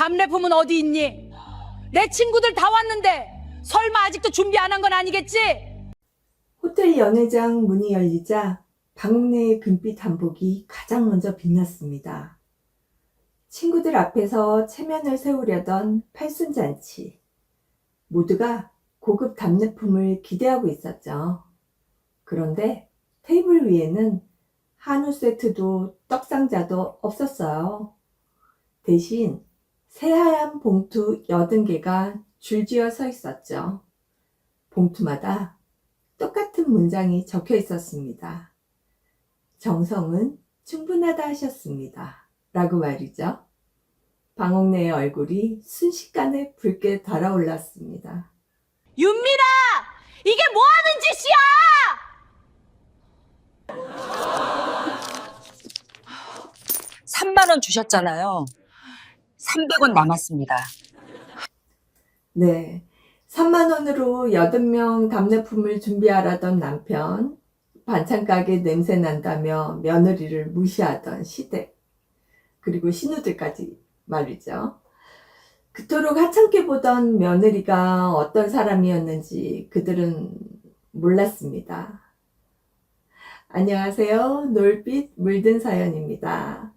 답례품은 어디 있니? 내 친구들 다 왔는데 설마 아직도 준비 안 한 건 아니겠지? 호텔 연회장 문이 열리자 방내의 금빛 한복이 가장 먼저 빛났습니다. 친구들 앞에서 체면을 세우려던 팔순잔치. 모두가 고급 답례품을 기대하고 있었죠. 그런데 테이블 위에는 한우 세트도 떡상자도 없었어요. 대신 새하얀 봉투 80개가 줄지어 서 있었죠. 봉투마다 똑같은 문장이 적혀 있었습니다. 정성은 충분하다 하셨습니다. 라고 말이죠. 방옥래의 얼굴이 순식간에 붉게 달아올랐습니다. 윤미라! 이게 뭐 하는 짓이야! 3만 원 주셨잖아요. 300원 남았습니다. 네, 3만 원으로 80명 답례품을 준비하라던 남편, 반찬가게 냄새 난다며 며느리를 무시하던 시댁, 그리고 신우들까지 말이죠. 그토록 하찮게 보던 며느리가 어떤 사람이었는지 그들은 몰랐습니다. 안녕하세요. 놀빛 물든 사연입니다.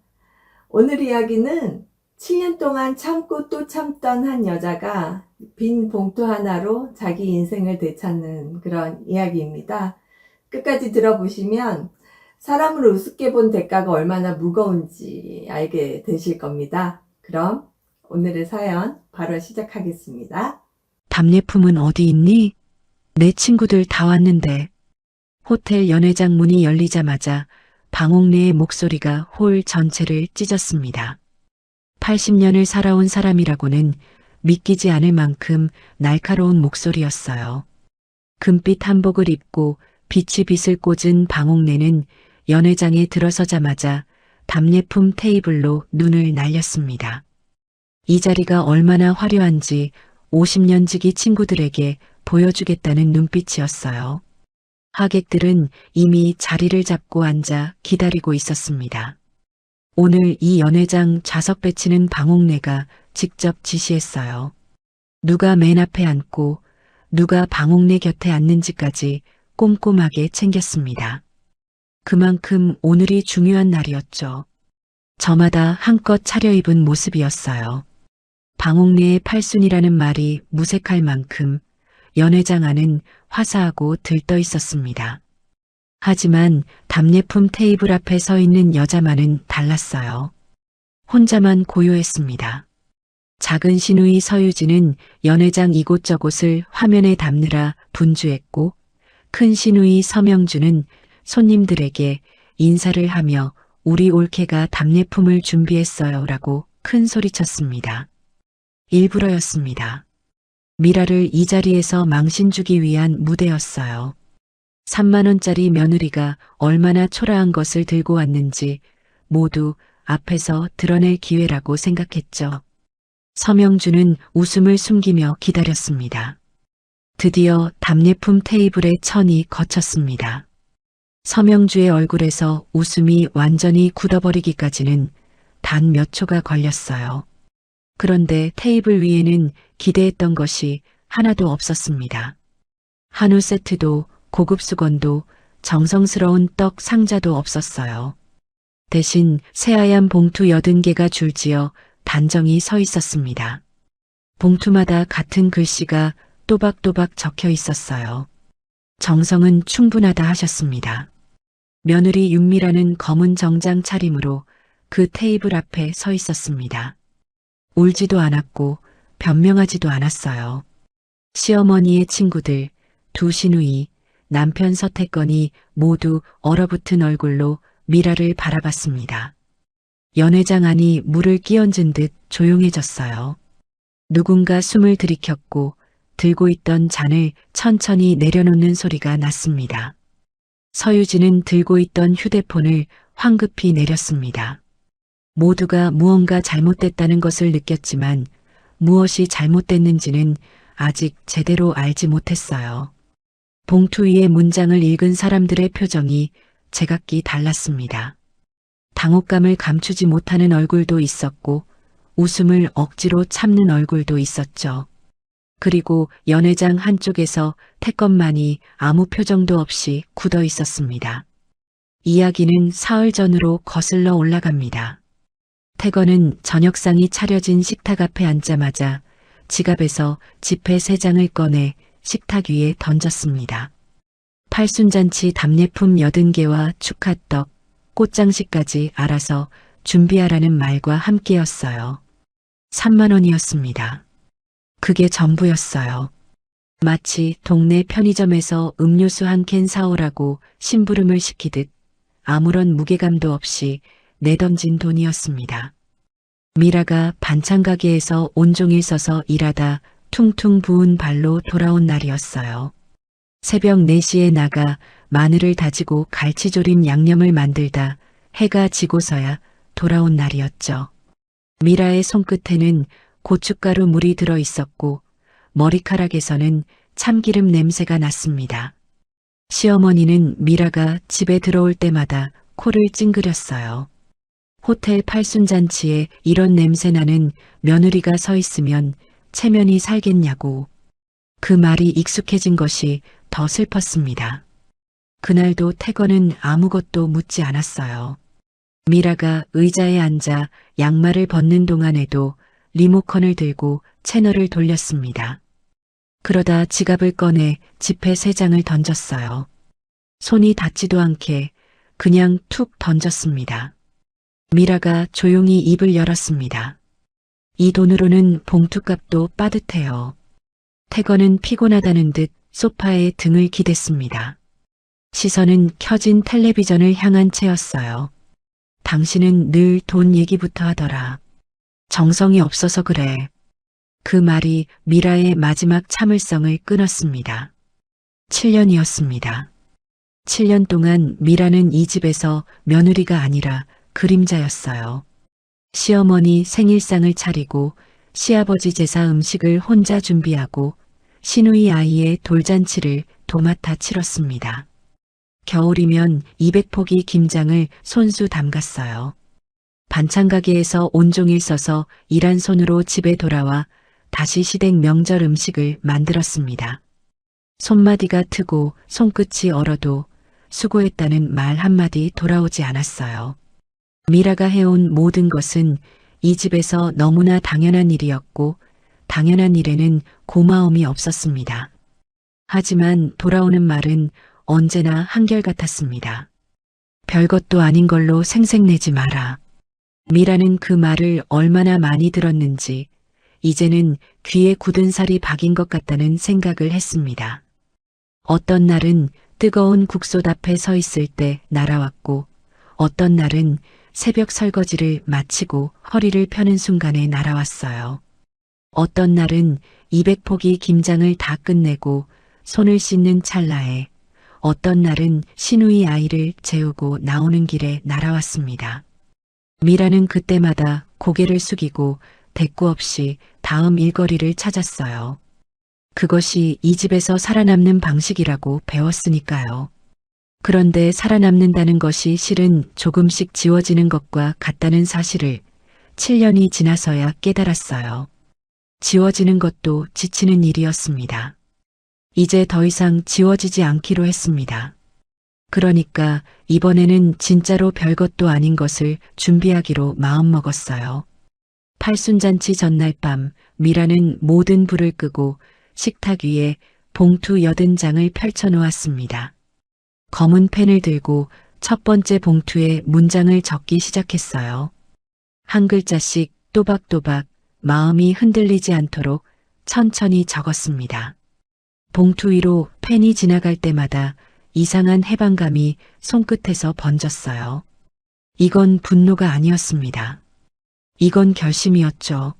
오늘 이야기는 7년 동안 참고 또 참던 한 여자가 빈 봉투 하나로 자기 인생을 되찾는 그런 이야기입니다. 끝까지 들어보시면 사람을 우습게 본 대가가 얼마나 무거운지 알게 되실 겁니다. 그럼 오늘의 사연 바로 시작하겠습니다. 답례품은 어디 있니? 내 친구들 다 왔는데. 호텔 연회장 문이 열리자마자 방옥래의 목소리가 홀 전체를 찢었습니다. 80년을 살아온 사람이라고는 믿기지 않을 만큼 날카로운 목소리였어요. 금빛 한복을 입고 빛이 빛을 꽂은 방옥래는 연회장에 들어서자마자 답례품 테이블로 눈을 날렸습니다. 이 자리가 얼마나 화려한지 50년 지기 친구들에게 보여주겠다는 눈빛이었어요. 하객들은 이미 자리를 잡고 앉아 기다리고 있었습니다. 오늘 이 연회장 좌석 배치는 방옥래가 직접 지시했어요. 누가 맨 앞에 앉고 누가 방옥래 곁에 앉는지까지 꼼꼼하게 챙겼습니다. 그만큼 오늘이 중요한 날이었죠. 저마다 한껏 차려입은 모습이었어요. 방옥래의 팔순이라는 말이 무색할 만큼 연회장 안은 화사하고 들떠 있었습니다. 하지만 답례품 테이블 앞에 서 있는 여자만은 달랐어요. 혼자만 고요했습니다. 작은 시누이 서유진은 연회장 이곳저곳을 화면에 담느라 분주했고, 큰 시누이 서명주는 손님들에게 인사를 하며 우리 올케가 답례품을 준비했어요 라고 큰 소리쳤습니다. 일부러였습니다. 미라를 이 자리에서 망신 주기 위한 무대였어요. 3만 원짜리 며느리가 얼마나 초라한 것을 들고 왔는지 모두 앞에서 드러낼 기회라고 생각했죠. 서명주는 웃음을 숨기며 기다렸습니다. 드디어 답례품 테이블에 천이 거쳤습니다. 서명주의 얼굴에서 웃음이 완전히 굳어버리기까지는 단 몇 초가 걸렸어요. 그런데 테이블 위에는 기대했던 것이 하나도 없었습니다. 한우 세트도 고급 수건도 정성스러운 떡 상자도 없었어요. 대신 새하얀 봉투 80개가 줄지어 단정히 서 있었습니다. 봉투마다 같은 글씨가 또박또박 적혀 있었어요. 정성은 충분하다 하셨습니다. 며느리 윤미라는 검은 정장 차림으로 그 테이블 앞에 서 있었습니다. 울지도 않았고 변명하지도 않았어요. 시어머니의 친구들, 두 시누이, 남편 서태건이 모두 얼어붙은 얼굴로 미라를 바라봤습니다. 연회장 안이 물을 끼얹은 듯 조용해졌어요. 누군가 숨을 들이켰고 들고 있던 잔을 천천히 내려놓는 소리가 났습니다. 서유진은 들고 있던 휴대폰을 황급히 내렸습니다. 모두가 무언가 잘못됐다는 것을 느꼈지만 무엇이 잘못됐는지는 아직 제대로 알지 못했어요. 봉투 위의 문장을 읽은 사람들의 표정이 제각기 달랐습니다. 당혹감을 감추지 못하는 얼굴도 있었고 웃음을 억지로 참는 얼굴도 있었죠. 그리고 연회장 한쪽에서 태건만이 아무 표정도 없이 굳어 있었습니다. 이야기는 사흘 전으로 거슬러 올라갑니다. 태건은 저녁상이 차려진 식탁 앞에 앉자마자 지갑에서 지폐 3장을 꺼내 식탁 위에 던졌습니다. 팔순잔치 답례품 80개와 축하떡, 꽃장식까지 알아서 준비하라는 말과 함께였어요. 3만 원이었습니다. 그게 전부였어요. 마치 동네 편의점에서 음료수 한 캔 사오라고 심부름을 시키듯 아무런 무게감도 없이 내던진 돈이었습니다. 미라가 반찬 가게에서 온종일 서서 일하다 퉁퉁 부은 발로 돌아온 날이었어요. 새벽 4시에 나가 마늘을 다지고 갈치조림 양념을 만들다 해가 지고서야 돌아온 날이었죠. 미라의 손끝에는 고춧가루 물이 들어 있었고 머리카락에서는 참기름 냄새가 났습니다. 시어머니는 미라가 집에 들어올 때마다 코를 찡그렸어요. 호텔 팔순잔치에 이런 냄새나는 며느리가 서 있으면 체면이 살겠냐고. 그 말이 익숙해진 것이 더 슬펐습니다. 그날도 태건은 아무것도 묻지 않았어요. 미라가 의자에 앉아 양말을 벗는 동안에도 리모컨을 들고 채널을 돌렸습니다. 그러다 지갑을 꺼내 지폐 3장을 던졌어요. 손이 닿지도 않게 그냥 툭 던졌습니다. 미라가 조용히 입을 열었습니다. 이 돈으로는 봉투값도 빠듯해요. 태건은 피곤하다는 듯 소파에 등을 기댔습니다. 시선은 켜진 텔레비전을 향한 채였어요. 당신은 늘 돈 얘기부터 하더라. 정성이 없어서 그래. 그 말이 미라의 마지막 참을성을 끊었습니다. 7년이었습니다. 7년 동안 미라는 이 집에서 며느리가 아니라 그림자였어요. 시어머니 생일상을 차리고 시아버지 제사 음식을 혼자 준비하고 시누이 아이의 돌잔치를 도맡아 치렀습니다. 겨울이면 200포기 김장을 손수 담갔어요. 반찬 가게에서 온종일 서서 일한 손으로 집에 돌아와 다시 시댁 명절 음식을 만들었습니다. 손마디가 트고 손끝이 얼어도 수고했다는 말 한마디 돌아오지 않았어요. 미라가 해온 모든 것은 이 집에서 너무나 당연한 일이었고 당연한 일에는 고마움이 없었습니다. 하지만 돌아오는 말은 언제나 한결같았습니다. 별것도 아닌 걸로 생색내지 마라. 미라는 그 말을 얼마나 많이 들었는지 이제는 귀에 굳은 살이 박인 것 같다는 생각을 했습니다. 어떤 날은 뜨거운 국솥 앞에 서 있을 때 날아왔고 어떤 날은 새벽 설거지를 마치고 허리를 펴는 순간에 날아왔어요. 어떤 날은 200포기 김장을 다 끝내고 손을 씻는 찰나에 어떤 날은 시누이 아이를 재우고 나오는 길에 날아왔습니다. 미라는 그때마다 고개를 숙이고 대꾸 없이 다음 일거리를 찾았어요. 그것이 이 집에서 살아남는 방식이라고 배웠으니까요. 그런데 살아남는다는 것이 실은 조금씩 지워지는 것과 같다는 사실을 7년이 지나서야 깨달았어요. 지워지는 것도 지치는 일이었습니다. 이제 더 이상 지워지지 않기로 했습니다. 그러니까 이번에는 진짜로 별것도 아닌 것을 준비하기로 마음먹었어요. 팔순잔치 전날 밤 미라는 모든 불을 끄고 식탁 위에 봉투 80장을 펼쳐놓았습니다. 검은 펜을 들고 첫 번째 봉투에 문장을 적기 시작했어요. 한 글자씩 또박또박 마음이 흔들리지 않도록 천천히 적었습니다. 봉투 위로 펜이 지나갈 때마다 이상한 해방감이 손끝에서 번졌어요. 이건 분노가 아니었습니다. 이건 결심이었죠.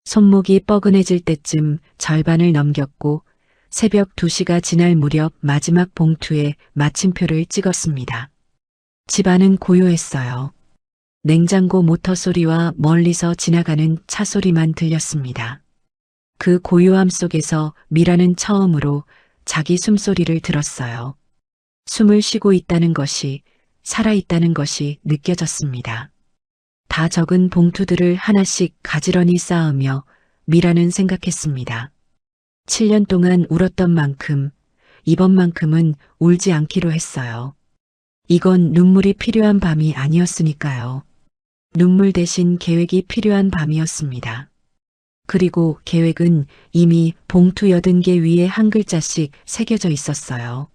손목이 뻐근해질 때쯤 절반을 넘겼고 새벽 2시가 지날 무렵 마지막 봉투에 마침표를 찍었습니다. 집안은 고요했어요. 냉장고 모터 소리와 멀리서 지나가는 차 소리만 들렸습니다. 그 고요함 속에서 미라는 처음으로 자기 숨소리를 들었어요. 숨을 쉬고 있다는 것이, 살아있다는 것이 느껴졌습니다. 다 적은 봉투들을 하나씩 가지런히 쌓으며 미라는 생각했습니다. 7년 동안 울었던 만큼 이번만큼은 울지 않기로 했어요. 이건 눈물이 필요한 밤이 아니었으니까요. 눈물 대신 계획이 필요한 밤이었습니다. 그리고 계획은 이미 봉투 80개 위에 한 글자씩 새겨져 있었어요.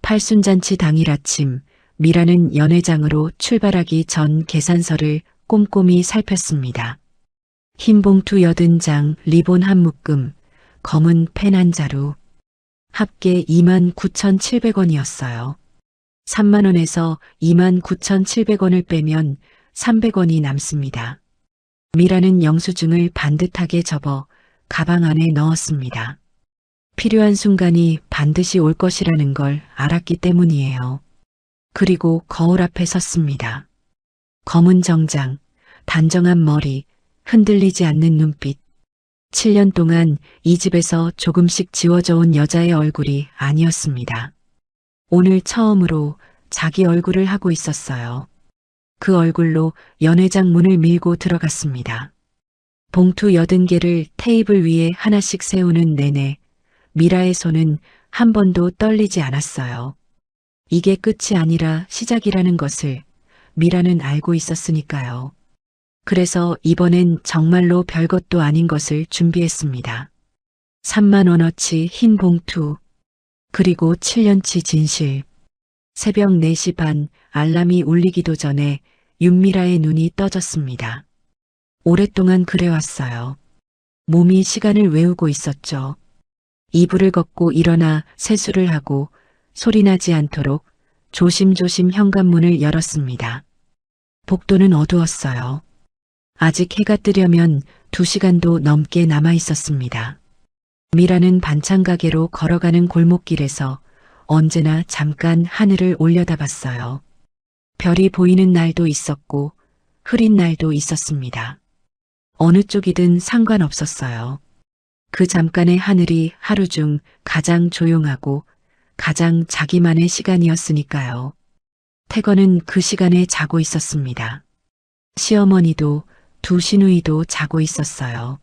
팔순잔치 당일 아침, 미라는 연회장으로 출발하기 전 계산서를 꼼꼼히 살폈습니다. 흰 봉투 80장, 리본 한 묶음, 검은 펜 한 자루. 합계 29,700원이었어요. 3만 원에서 29,700원을 빼면 300원이 남습니다. 미라는 영수증을 반듯하게 접어 가방 안에 넣었습니다. 필요한 순간이 반드시 올 것이라는 걸 알았기 때문이에요. 그리고 거울 앞에 섰습니다. 검은 정장, 단정한 머리, 흔들리지 않는 눈빛. 7년 동안 이 집에서 조금씩 지워져 온 여자의 얼굴이 아니었습니다. 오늘 처음으로 자기 얼굴을 하고 있었어요. 그 얼굴로 연회장 문을 밀고 들어갔습니다. 봉투 80개를 테이블 위에 하나씩 세우는 내내 미라의 손은 한 번도 떨리지 않았어요. 이게 끝이 아니라 시작이라는 것을 미라는 알고 있었으니까요. 그래서 이번엔 정말로 별것도 아닌 것을 준비했습니다. 3만 원어치 흰 봉투, 그리고 7년치 진실. 새벽 4시 반 알람이 울리기도 전에 윤미라의 눈이 떠졌습니다. 오랫동안 그래왔어요. 몸이 시간을 외우고 있었죠. 이불을 걷고 일어나 세수를 하고 소리나지 않도록 조심조심 현관문을 열었습니다. 복도는 어두웠어요. 아직 해가 뜨려면 2시간도 넘게 남아 있었습니다. 미라는 반찬 가게로 걸어가는 골목길에서 언제나 잠깐 하늘을 올려다봤어요. 별이 보이는 날도 있었고 흐린 날도 있었습니다. 어느 쪽이든 상관없었어요. 그 잠깐의 하늘이 하루 중 가장 조용하고 가장 자기만의 시간이었으니까요. 태건은 그 시간에 자고 있었습니다. 시어머니도 두 시누이도 자고 있었어요.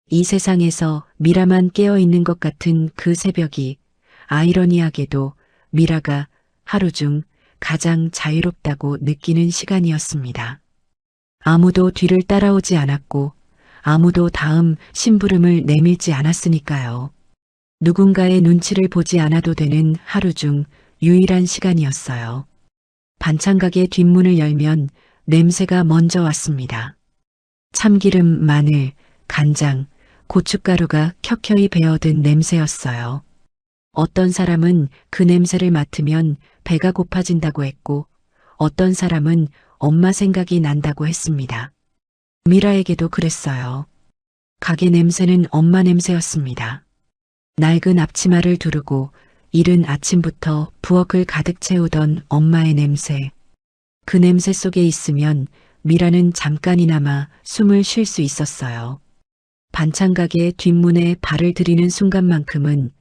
이 세상에서 미라만 깨어있는 것 같은 그 새벽이 아이러니하게도 미라가 하루 중 가장 자유롭다고 느끼는 시간이었습니다. 아무도 뒤를 따라오지 않았고 아무도 다음 심부름을 내밀지 않았으니까요. 누군가의 눈치를 보지 않아도 되는 하루 중 유일한 시간이었어요. 반찬가게 뒷문을 열면 냄새가 먼저 왔습니다. 참기름, 마늘, 간장, 고춧가루가 켜켜이 배어든 냄새였어요. 어떤 사람은 그 냄새를 맡으면 배가 고파진다고 했고 어떤 사람은 엄마 생각이 난다고 했습니다. 미라에게도 그랬어요. 가게 냄새는 엄마 냄새였습니다. 낡은 앞치마를 두르고 이른 아침부터 부엌을 가득 채우던 엄마의 냄새. 그 냄새 속에 있으면 미라는 잠깐이나마 숨을 쉴 수 있었어요. 반찬 가게 뒷문에 발을 들이는 순간만큼은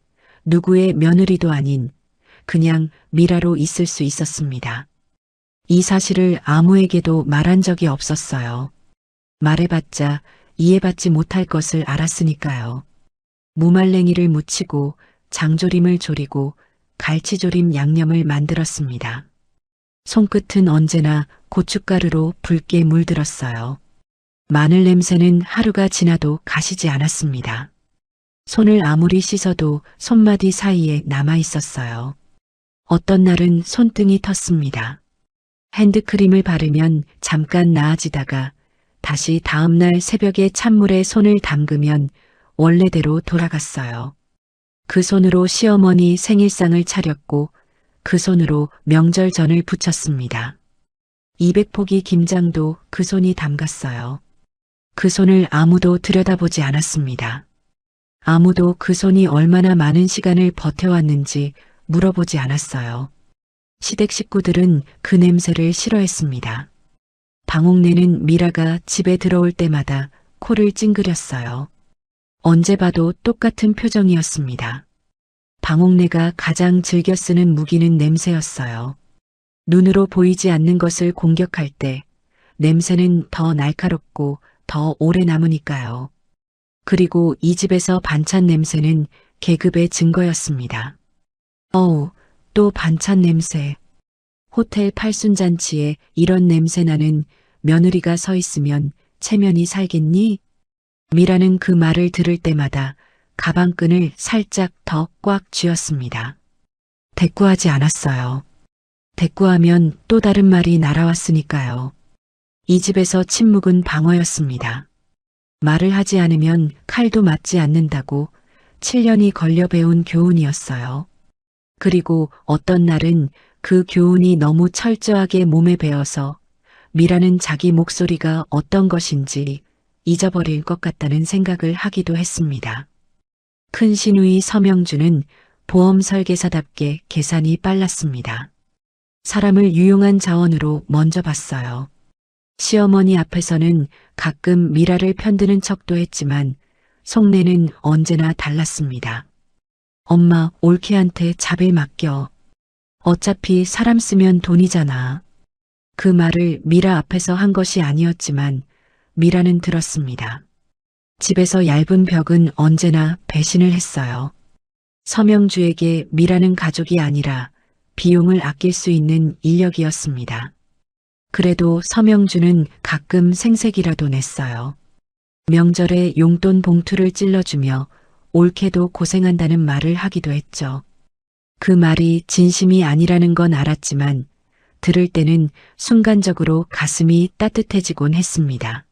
누구의 며느리도 아닌 그냥 미라로 있을 수 있었습니다. 이 사실을 아무에게도 말한 적이 없었어요. 말해봤자 이해받지 못할 것을 알았으니까요. 무말랭이를 무치고 장조림을 조리고 갈치조림 양념을 만들었습니다. 손끝은 언제나 고춧가루로 붉게 물들었어요. 마늘 냄새는 하루가 지나도 가시지 않았습니다. 손을 아무리 씻어도 손마디 사이에 남아 있었어요. 어떤 날은 손등이 텄습니다. 핸드크림을 바르면 잠깐 나아지다가 다시 다음날 새벽에 찬물에 손을 담그면 원래대로 돌아갔어요. 그 손으로 시어머니 생일상을 차렸고 그 손으로 명절전을 부쳤습니다. 200포기 김장도 그 손이 담갔어요. 그 손을 아무도 들여다보지 않았습니다. 아무도 그 손이 얼마나 많은 시간을 버텨왔는지 물어보지 않았어요. 시댁 식구들은 그 냄새를 싫어했습니다. 방옥내는 미라가 집에 들어올 때마다 코를 찡그렸어요. 언제 봐도 똑같은 표정이었습니다. 방옥내가 가장 즐겨 쓰는 무기는 냄새였어요. 눈으로 보이지 않는 것을 공격할 때 냄새는 더 날카롭고 더 오래 남으니까요. 그리고 이 집에서 반찬 냄새는 계급의 증거였습니다. 어우, 또 반찬 냄새. 호텔 팔순잔치에 이런 냄새 나는 며느리가 서 있으면 체면이 살겠니? 미라는 그 말을 들을 때마다 가방끈을 살짝 더 꽉 쥐었습니다. 대꾸하지 않았어요. 대꾸하면 또 다른 말이 날아왔으니까요. 이 집에서 침묵은 방어였습니다. 말을 하지 않으면 칼도 맞지 않는다고 7년이 걸려 배운 교훈이었어요. 그리고 어떤 날은 그 교훈이 너무 철저하게 몸에 배어서 미라는 자기 목소리가 어떤 것인지 잊어버릴 것 같다는 생각을 하기도 했습니다. 큰 시누이 서명주는 보험 설계사답게 계산이 빨랐습니다. 사람을 유용한 자원으로 먼저 봤어요. 시어머니 앞에서는 가끔 미라를 편드는 척도 했지만 속내는 언제나 달랐습니다. 엄마, 올케한테 잡일 맡겨. 어차피 사람 쓰면 돈이잖아. 그 말을 미라 앞에서 한 것이 아니었지만 미라는 들었습니다. 집에서 얇은 벽은 언제나 배신을 했어요. 서명주에게 미라는 가족이 아니라 비용을 아낄 수 있는 인력이었습니다. 그래도 서명주는 가끔 생색이라도 냈어요. 명절에 용돈 봉투를 찔러주며 올케도 고생한다는 말을 하기도 했죠. 그 말이 진심이 아니라는 건 알았지만 들을 때는 순간적으로 가슴이 따뜻해지곤 했습니다.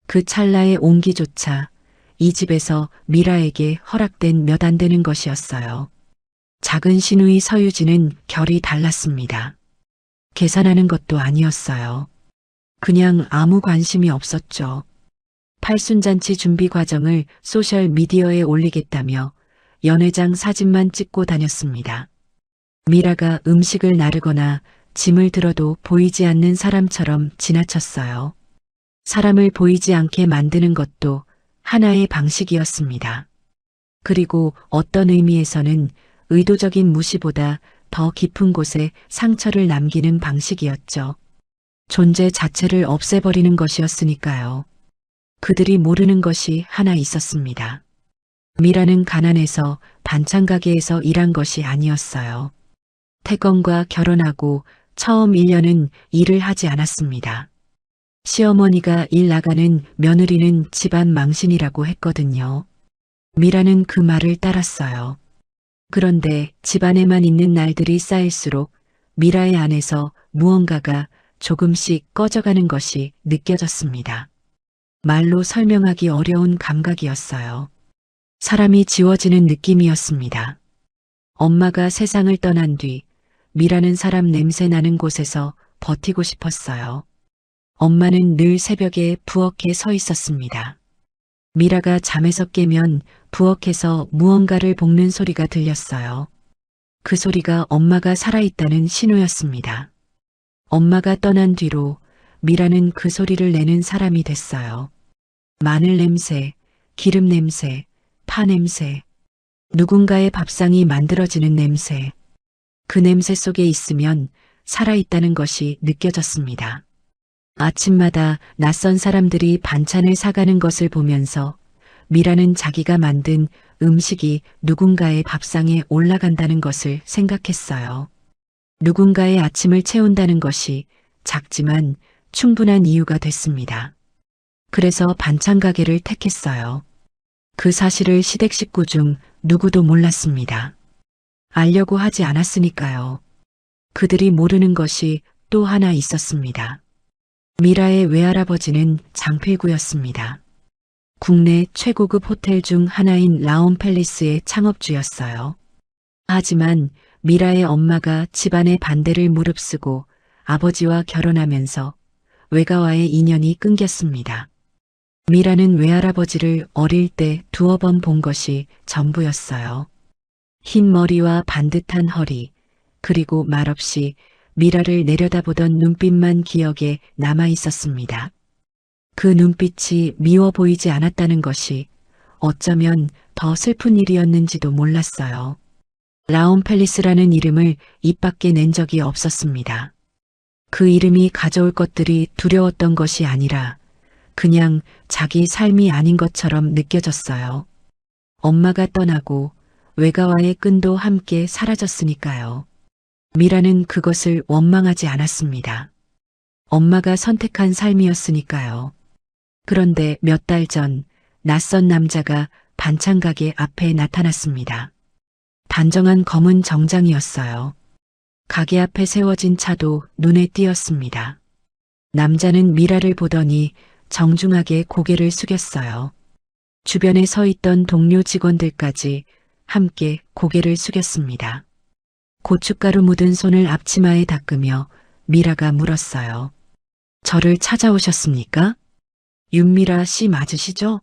그 찰나의 온기조차 이 집에서 미라에게 허락된 몇 안 되는 것이었어요. 작은 시누이 서유진은 결이 달랐습니다. 계산하는 것도 아니었어요. 그냥 아무 관심이 없었죠. 팔순잔치 준비 과정을 소셜 미디어에 올리겠다며 연회장 사진만 찍고 다녔습니다. 미라가 음식을 나르거나 짐을 들어도 보이지 않는 사람처럼 지나쳤어요. 사람을 보이지 않게 만드는 것도 하나의 방식이었습니다. 그리고 어떤 의미에서는 의도적인 무시보다 더 깊은 곳에 상처를 남기는 방식이었죠. 존재 자체를 없애버리는 것이었으니까요. 그들이 모르는 것이 하나 있었습니다. 미라는 가난해서 반찬 가게에서 일한 것이 아니었어요. 태건과 결혼하고 처음 1년은 일을 하지 않았습니다. 시어머니가 일 나가는 며느리는 집안 망신이라고 했거든요. 미라는 그 말을 따랐어요. 그런데 집안에만 있는 날들이 쌓일수록 미라의 안에서 무언가가 조금씩 꺼져가는 것이 느껴졌습니다. 말로 설명하기 어려운 감각이었어요. 사람이 지워지는 느낌이었습니다. 엄마가 세상을 떠난 뒤 미라는 사람 냄새 나는 곳에서 버티고 싶었어요. 엄마는 늘 새벽에 부엌에 서 있었습니다. 미라가 잠에서 깨면 부엌에서 무언가를 볶는 소리가 들렸어요. 그 소리가 엄마가 살아있다는 신호였습니다. 엄마가 떠난 뒤로 미라는 그 소리를 내는 사람이 됐어요. 마늘 냄새, 기름 냄새, 파 냄새, 누군가의 밥상이 만들어지는 냄새. 그 냄새 속에 있으면 살아있다는 것이 느껴졌습니다. 아침마다 낯선 사람들이 반찬을 사가는 것을 보면서 미라는 자기가 만든 음식이 누군가의 밥상에 올라간다는 것을 생각했어요. 누군가의 아침을 채운다는 것이 작지만 충분한 이유가 됐습니다. 그래서 반찬 가게를 택했어요. 그 사실을 시댁 식구 중 누구도 몰랐습니다. 알려고 하지 않았으니까요. 그들이 모르는 것이 또 하나 있었습니다. 미라의 외할아버지는 장필구였습니다. 국내 최고급 호텔 중 하나인 라온팰리스의 창업주였어요. 하지만 미라의 엄마가 집안의 반대를 무릅쓰고 아버지와 결혼하면서 외가와의 인연이 끊겼습니다. 미라는 외할아버지를 어릴 때 두어 번 본 것이 전부였어요. 흰 머리와 반듯한 허리, 그리고 말없이 미라를 내려다보던 눈빛만 기억에 남아 있었습니다. 그 눈빛이 미워 보이지 않았다는 것이 어쩌면 더 슬픈 일이었는지도 몰랐어요. 라온팰리스라는 이름을 입 밖에 낸 적이 없었습니다. 그 이름이 가져올 것들이 두려웠던 것이 아니라 그냥 자기 삶이 아닌 것처럼 느껴졌어요. 엄마가 떠나고 외가와의 끈도 함께 사라졌으니까요. 미라는 그것을 원망하지 않았습니다. 엄마가 선택한 삶이었으니까요. 그런데 몇 달 전 낯선 남자가 반찬 가게 앞에 나타났습니다. 단정한 검은 정장이었어요. 가게 앞에 세워진 차도 눈에 띄었습니다. 남자는 미라를 보더니 정중하게 고개를 숙였어요. 주변에 서 있던 동료 직원들까지 함께 고개를 숙였습니다. 고춧가루 묻은 손을 앞치마에 닦으며 미라가 물었어요. 저를 찾아오셨습니까? 윤미라 씨 맞으시죠?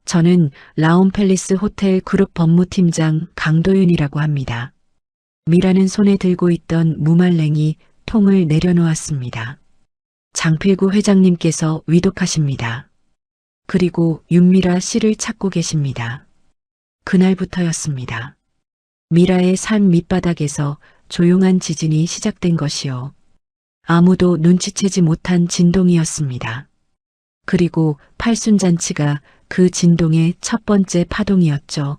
저는 라온팰리스 호텔 그룹 법무팀장 강도윤이라고 합니다. 미라는 손에 들고 있던 무말랭이 통을 내려놓았습니다. 장필구 회장님께서 위독하십니다. 그리고 윤미라 씨를 찾고 계십니다. 그날부터였습니다. 미라의 삶 밑바닥에서 조용한 지진이 시작된 것이요. 아무도 눈치채지 못한 진동이었습니다. 그리고 팔순잔치가 그 진동의 첫 번째 파동이었죠.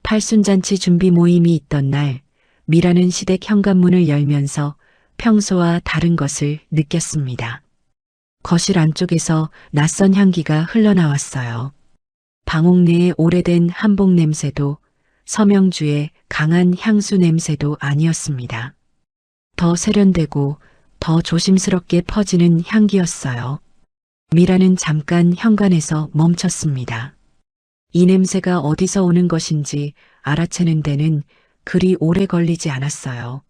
팔순잔치 준비 모임이 있던 날, 미라는 시댁 현관문을 열면서 평소와 다른 것을 느꼈습니다. 거실 안쪽에서 낯선 향기가 흘러나왔어요. 방옥내의 오래된 한복 냄새도 서명주의 강한 향수 냄새도 아니었습니다. 더 세련되고 더 조심스럽게 퍼지는 향기였어요. 미라는 잠깐 현관에서 멈췄습니다. 이 냄새가 어디서 오는 것인지 알아채는 데는 그리 오래 걸리지 않았어요.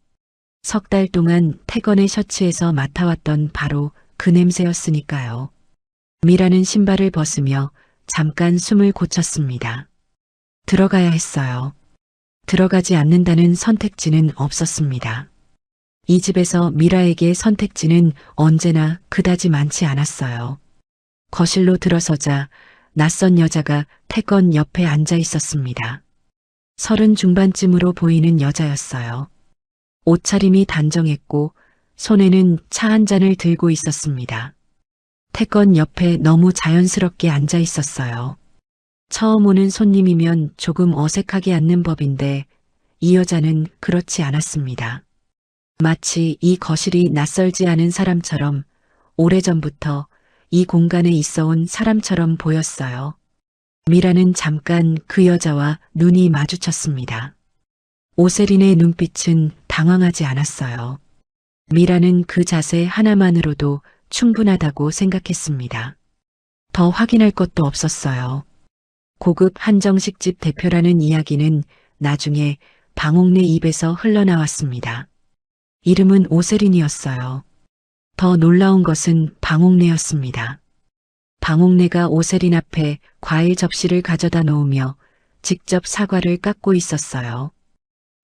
석 달 동안 태건의 셔츠에서 맡아왔던 바로 그 냄새였으니까요. 미라는 신발을 벗으며 잠깐 숨을 고쳤습니다. 들어가야 했어요. 들어가지 않는다는 선택지는 없었습니다. 이 집에서 미라에게 선택지는 언제나 그다지 많지 않았어요. 거실로 들어서자 낯선 여자가 태건 옆에 앉아 있었습니다. 30 중반쯤으로 보이는 여자였어요. 옷차림이 단정했고 손에는 차 한 잔을 들고 있었습니다. 태건 옆에 너무 자연스럽게 앉아 있었어요. 처음 오는 손님이면 조금 어색하게 앉는 법인데 이 여자는 그렇지 않았습니다. 마치 이 거실이 낯설지 않은 사람처럼 오래전부터 이 공간에 있어온 사람처럼 보였어요. 미라는 잠깐 그 여자와 눈이 마주쳤습니다. 오세린의 눈빛은 당황하지 않았어요. 미라는 그 자세 하나만으로도 충분하다고 생각했습니다. 더 확인할 것도 없었어요. 고급 한정식집 대표라는 이야기는 나중에 방옥내 입에서 흘러나왔습니다. 이름은 오세린이었어요. 더 놀라운 것은 방옥내였습니다. 방옥내가 오세린 앞에 과일 접시를 가져다 놓으며 직접 사과를 깎고 있었어요.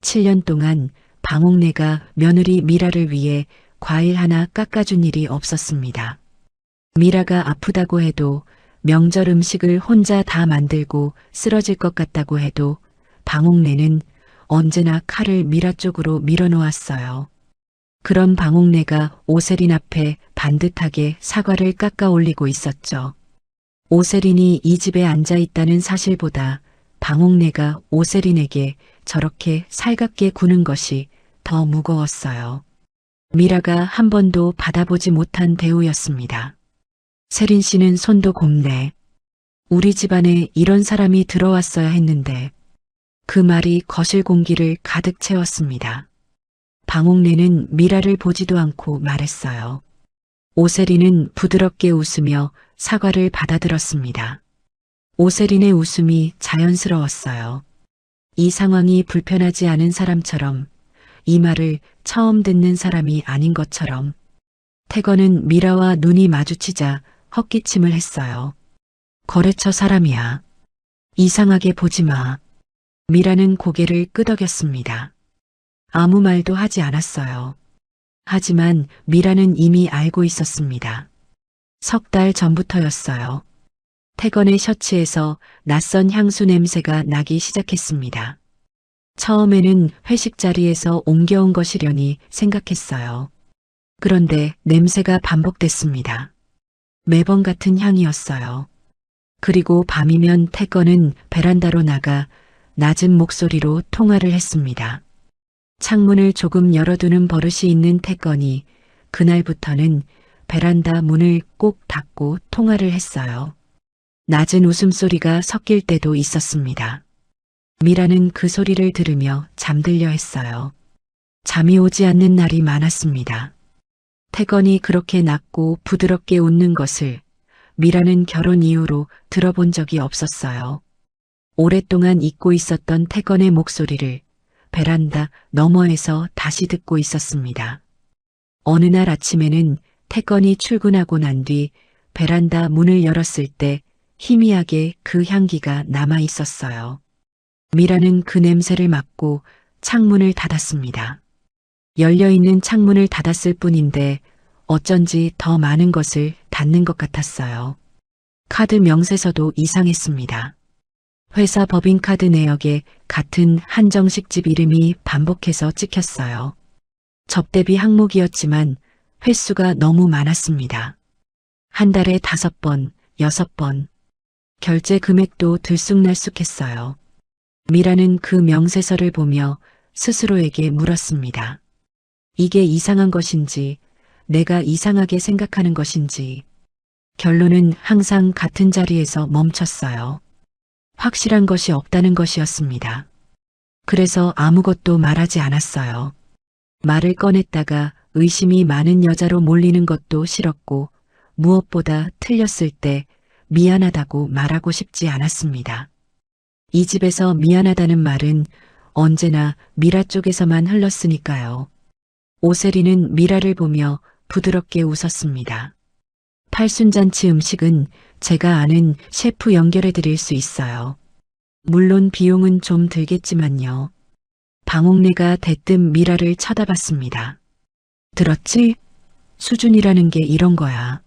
7년 동안 방옥내가 며느리 미라를 위해 과일 하나 깎아준 일이 없었습니다. 미라가 아프다고 해도 명절 음식을 혼자 다 만들고 쓰러질 것 같다고 해도 방옥내는 언제나 칼을 미라 쪽으로 밀어놓았어요. 그런 방옥내가 오세린 앞에 반듯하게 사과를 깎아 올리고 있었죠. 오세린이 이 집에 앉아 있다는 사실보다 방옥내가 오세린에게 저렇게 살갑게 구는 것이 더 무거웠어요. 미라가 한 번도 받아보지 못한 대우였습니다. 세린 씨는 손도 곱네. 우리 집안에 이런 사람이 들어왔어야 했는데 그 말이 거실 공기를 가득 채웠습니다. 방옥내는 미라를 보지도 않고 말했어요. 오세린은 부드럽게 웃으며 사과를 받아들었습니다. 오세린의 웃음이 자연스러웠어요. 이 상황이 불편하지 않은 사람처럼, 이 말을 처음 듣는 사람이 아닌 것처럼. 태건은 미라와 눈이 마주치자 헛기침을 했어요. 거래처 사람이야. 이상하게 보지 마. 미라는 고개를 끄덕였습니다. 아무 말도 하지 않았어요. 하지만 미라는 이미 알고 있었습니다. 석 달 전부터였어요. 태건의 셔츠에서 낯선 향수 냄새가 나기 시작했습니다. 처음에는 회식 자리에서 옮겨온 것이려니 생각했어요. 그런데 냄새가 반복됐습니다. 매번 같은 향이었어요. 그리고 밤이면 태건은 베란다로 나가 낮은 목소리로 통화를 했습니다. 창문을 조금 열어두는 버릇이 있는 태건이 그날부터는 베란다 문을 꼭 닫고 통화를 했어요. 낮은 웃음소리가 섞일 때도 있었습니다. 미라는 그 소리를 들으며 잠들려 했어요. 잠이 오지 않는 날이 많았습니다. 태건이 그렇게 낮고 부드럽게 웃는 것을 미라는 결혼 이후로 들어본 적이 없었어요. 오랫동안 잊고 있었던 태건의 목소리를 베란다 너머에서 다시 듣고 있었습니다. 어느 날 아침에는 태건이 출근하고 난 뒤 베란다 문을 열었을 때 희미하게 그 향기가 남아 있었어요. 미라는 그 냄새를 맡고 창문을 닫았습니다. 열려있는 창문을 닫았을 뿐인데 어쩐지 더 많은 것을 닫는 것 같았어요. 카드 명세서도 이상했습니다. 회사 법인카드 내역에 같은 한정식 집 이름이 반복해서 찍혔어요. 접대비 항목이었지만 횟수가 너무 많았습니다. 한 달에 5번, 6번. 결제 금액도 들쑥날쑥했어요. 미라는 그 명세서를 보며 스스로에게 물었습니다. 이게 이상한 것인지, 내가 이상하게 생각하는 것인지. 결론은 항상 같은 자리에서 멈췄어요. 확실한 것이 없다는 것이었습니다. 그래서 아무것도 말하지 않았어요. 말을 꺼냈다가 의심이 많은 여자로 몰리는 것도 싫었고 무엇보다 틀렸을 때 미안하다고 말하고 싶지 않았습니다. 이 집에서 미안하다는 말은 언제나 미라 쪽에서만 흘렀으니까요. 오세리는 미라를 보며 부드럽게 웃었습니다. 팔순잔치 음식은 제가 아는 셰프 연결해 드릴 수 있어요. 물론 비용은 좀 들겠지만요. 방옥래가 대뜸 미라를 쳐다봤습니다. 들었지? 수준이라는 게 이런 거야.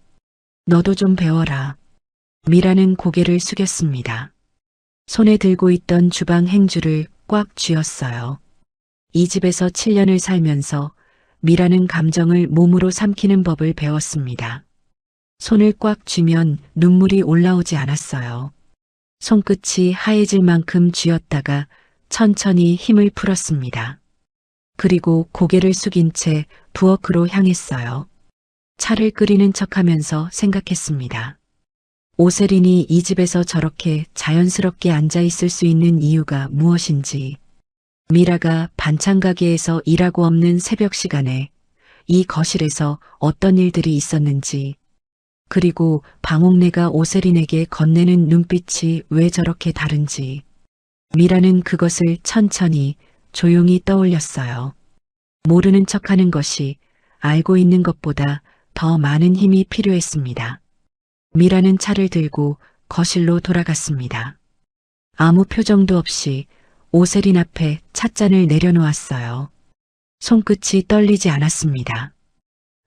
너도 좀 배워라. 미라는 고개를 숙였습니다. 손에 들고 있던 주방 행주를 꽉 쥐었어요. 이 집에서 7년을 살면서 미라는 감정을 몸으로 삼키는 법을 배웠습니다. 손을 꽉 쥐면 눈물이 올라오지 않았어요. 손끝이 하얘질 만큼 쥐었다가 천천히 힘을 풀었습니다. 그리고 고개를 숙인 채 부엌으로 향했어요. 차를 끓이는 척하면서 생각했습니다. 오세린이 이 집에서 저렇게 자연스럽게 앉아 있을 수 있는 이유가 무엇인지, 미라가 반찬 가게에서 일하고 없는 새벽 시간에 이 거실에서 어떤 일들이 있었는지, 그리고 방옥래가 오세린에게 건네는 눈빛이 왜 저렇게 다른지, 미라는 그것을 천천히 조용히 떠올렸어요. 모르는 척하는 것이 알고 있는 것보다 더 많은 힘이 필요했습니다. 미라는 차를 들고 거실로 돌아갔습니다. 아무 표정도 없이 오세린 앞에 찻잔을 내려놓았어요. 손끝이 떨리지 않았습니다.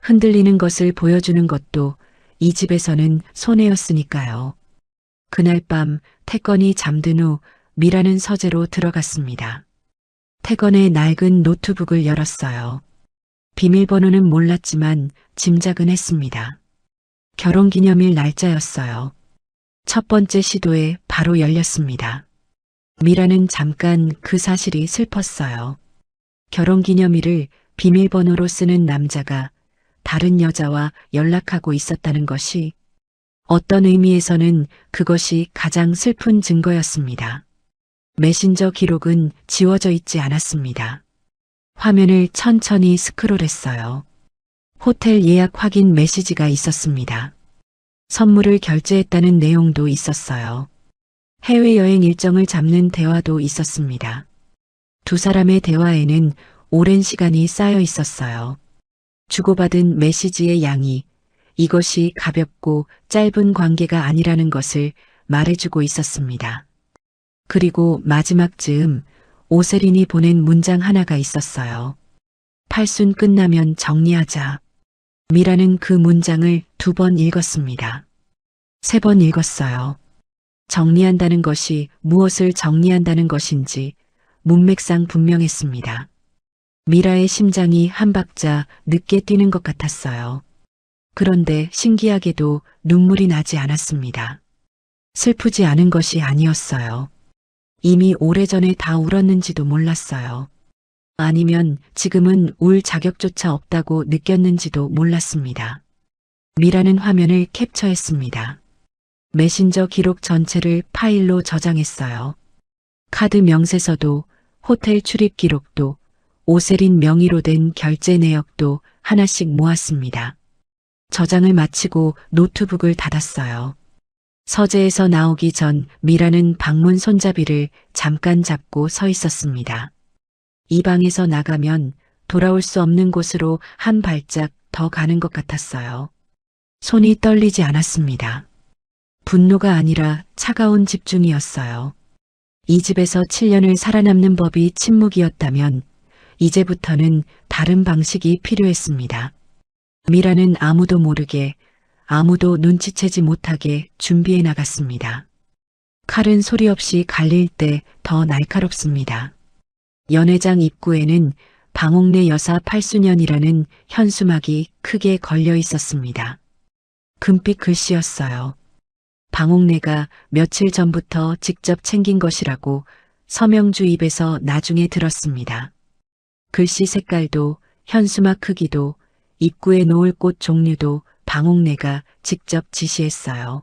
흔들리는 것을 보여주는 것도 이 집에서는 손해였으니까요. 그날 밤 태건이 잠든 후 미라는 서재로 들어갔습니다. 태건의 낡은 노트북을 열었어요. 비밀번호는 몰랐지만 짐작은 했습니다. 결혼기념일 날짜였어요. 첫 번째 시도에 바로 열렸습니다. 미라는 잠깐 그 사실이 슬펐어요. 결혼기념일을 비밀번호로 쓰는 남자가 다른 여자와 연락하고 있었다는 것이 어떤 의미에서는 그것이 가장 슬픈 증거였습니다. 메신저 기록은 지워져 있지 않았습니다. 화면을 천천히 스크롤했어요. 호텔 예약 확인 메시지가 있었습니다. 선물을 결제했다는 내용도 있었어요. 해외여행 일정을 잡는 대화도 있었습니다. 두 사람의 대화에는 오랜 시간이 쌓여 있었어요. 주고받은 메시지의 양이 이것이 가볍고 짧은 관계가 아니라는 것을 말해주고 있었습니다. 그리고 마지막 즈음 오세린이 보낸 문장 하나가 있었어요. 팔순 끝나면 정리하자. 미라는 그 문장을 2번 읽었습니다. 3번 읽었어요. 정리한다는 것이 무엇을 정리한다는 것인지 문맥상 분명했습니다. 미라의 심장이 한 박자 늦게 뛰는 것 같았어요. 그런데 신기하게도 눈물이 나지 않았습니다. 슬프지 않은 것이 아니었어요. 이미 오래전에 다 울었는지도 몰랐어요. 아니면 지금은 울 자격조차 없다고 느꼈는지도 몰랐습니다. 미라는 화면을 캡처했습니다. 메신저 기록 전체를 파일로 저장했어요. 카드 명세서도, 호텔 출입 기록도, 오세린 명의로 된 결제 내역도 하나씩 모았습니다. 저장을 마치고 노트북을 닫았어요. 서재에서 나오기 전 미라는 방문 손잡이를 잠깐 잡고 서 있었습니다. 이 방에서 나가면 돌아올 수 없는 곳으로 한 발짝 더 가는 것 같았어요. 손이 떨리지 않았습니다. 분노가 아니라 차가운 집중이었어요. 이 집에서 7년을 살아남는 법이 침묵이었다면 이제부터는 다른 방식이 필요했습니다. 미라는 아무도 모르게, 아무도 눈치채지 못하게 준비해 나갔습니다. 칼은 소리 없이 갈릴 때 더 날카롭습니다. 연회장 입구에는 방옥내 여사 8수년이라는 현수막이 크게 걸려 있었습니다. 금빛 글씨였어요. 방옥내가 며칠 전부터 직접 챙긴 것이라고 서명주 입에서 나중에 들었습니다. 글씨 색깔도, 현수막 크기도, 입구에 놓을 꽃 종류도 방옥내가 직접 지시했어요.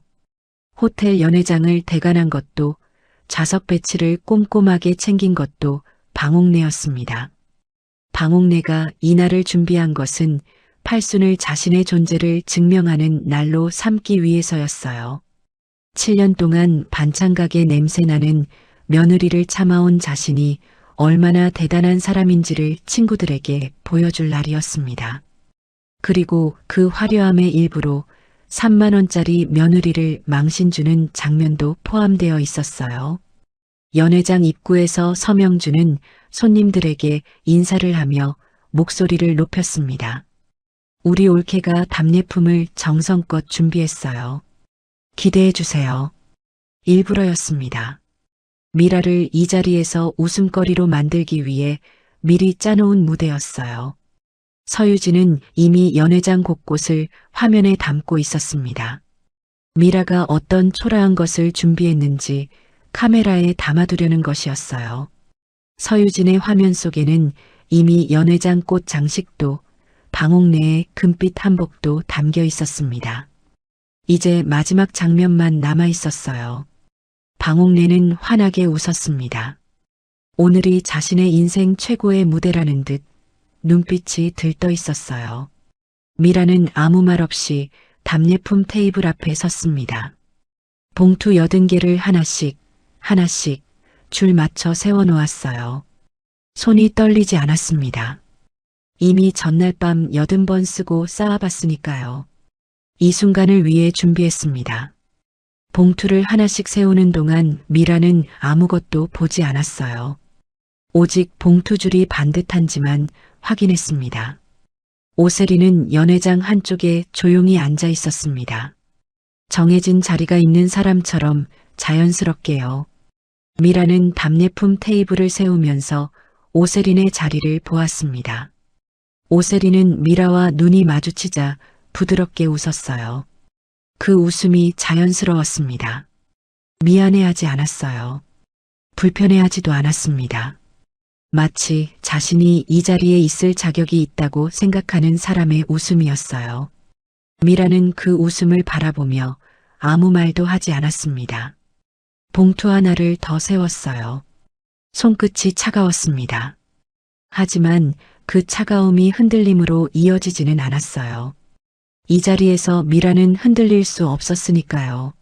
호텔 연회장을 대관한 것도, 좌석 배치를 꼼꼼하게 챙긴 것도 방옥내였습니다. 방옥내가 이날을 준비한 것은 팔순을 자신의 존재를 증명하는 날로 삼기 위해서였어요. 7년 동안 반찬가게 냄새나는 며느리를 참아온 자신이 얼마나 대단한 사람인지를 친구들에게 보여줄 날이었습니다. 그리고 그 화려함의 일부로 3만 원짜리 며느리를 망신 주는 장면도 포함되어 있었어요. 연회장 입구에서 서명주는 손님들에게 인사를 하며 목소리를 높였습니다. 우리 올케가 답례품을 정성껏 준비했어요. 기대해 주세요. 일부러였습니다. 미라를 이 자리에서 웃음거리로 만들기 위해 미리 짜놓은 무대였어요. 서유진은 이미 연회장 곳곳을 화면에 담고 있었습니다. 미라가 어떤 초라한 것을 준비했는지 카메라에 담아두려는 것이었어요. 서유진의 화면 속에는 이미 연회장 꽃 장식도, 방옥내의 금빛 한복도 담겨 있었습니다. 이제 마지막 장면만 남아 있었어요. 방옥내는 환하게 웃었습니다. 오늘이 자신의 인생 최고의 무대라는 듯 눈빛이 들떠 있었어요. 미라는 아무 말 없이 답례품 테이블 앞에 섰습니다. 봉투 80개를 하나씩 줄 맞춰 세워놓았어요. 손이 떨리지 않았습니다. 이미 전날 밤 80번 쓰고 쌓아봤으니까요. 이 순간을 위해 준비했습니다. 봉투를 하나씩 세우는 동안 미라는 아무것도 보지 않았어요. 오직 봉투줄이 반듯한지만 확인했습니다. 오세리는 연회장 한쪽에 조용히 앉아 있었습니다. 정해진 자리가 있는 사람처럼 자연스럽게요. 미라는 답례품 테이블을 세우면서 오세린의 자리를 보았습니다. 오세린은 미라와 눈이 마주치자 부드럽게 웃었어요. 그 웃음이 자연스러웠습니다. 미안해하지 않았어요. 불편해하지도 않았습니다. 마치 자신이 이 자리에 있을 자격이 있다고 생각하는 사람의 웃음이었어요. 미라는 그 웃음을 바라보며 아무 말도 하지 않았습니다. 봉투 하나를 더 세웠어요. 손끝이 차가웠습니다. 하지만 그 차가움이 흔들림으로 이어지지는 않았어요. 이 자리에서 미라는 흔들릴 수 없었으니까요.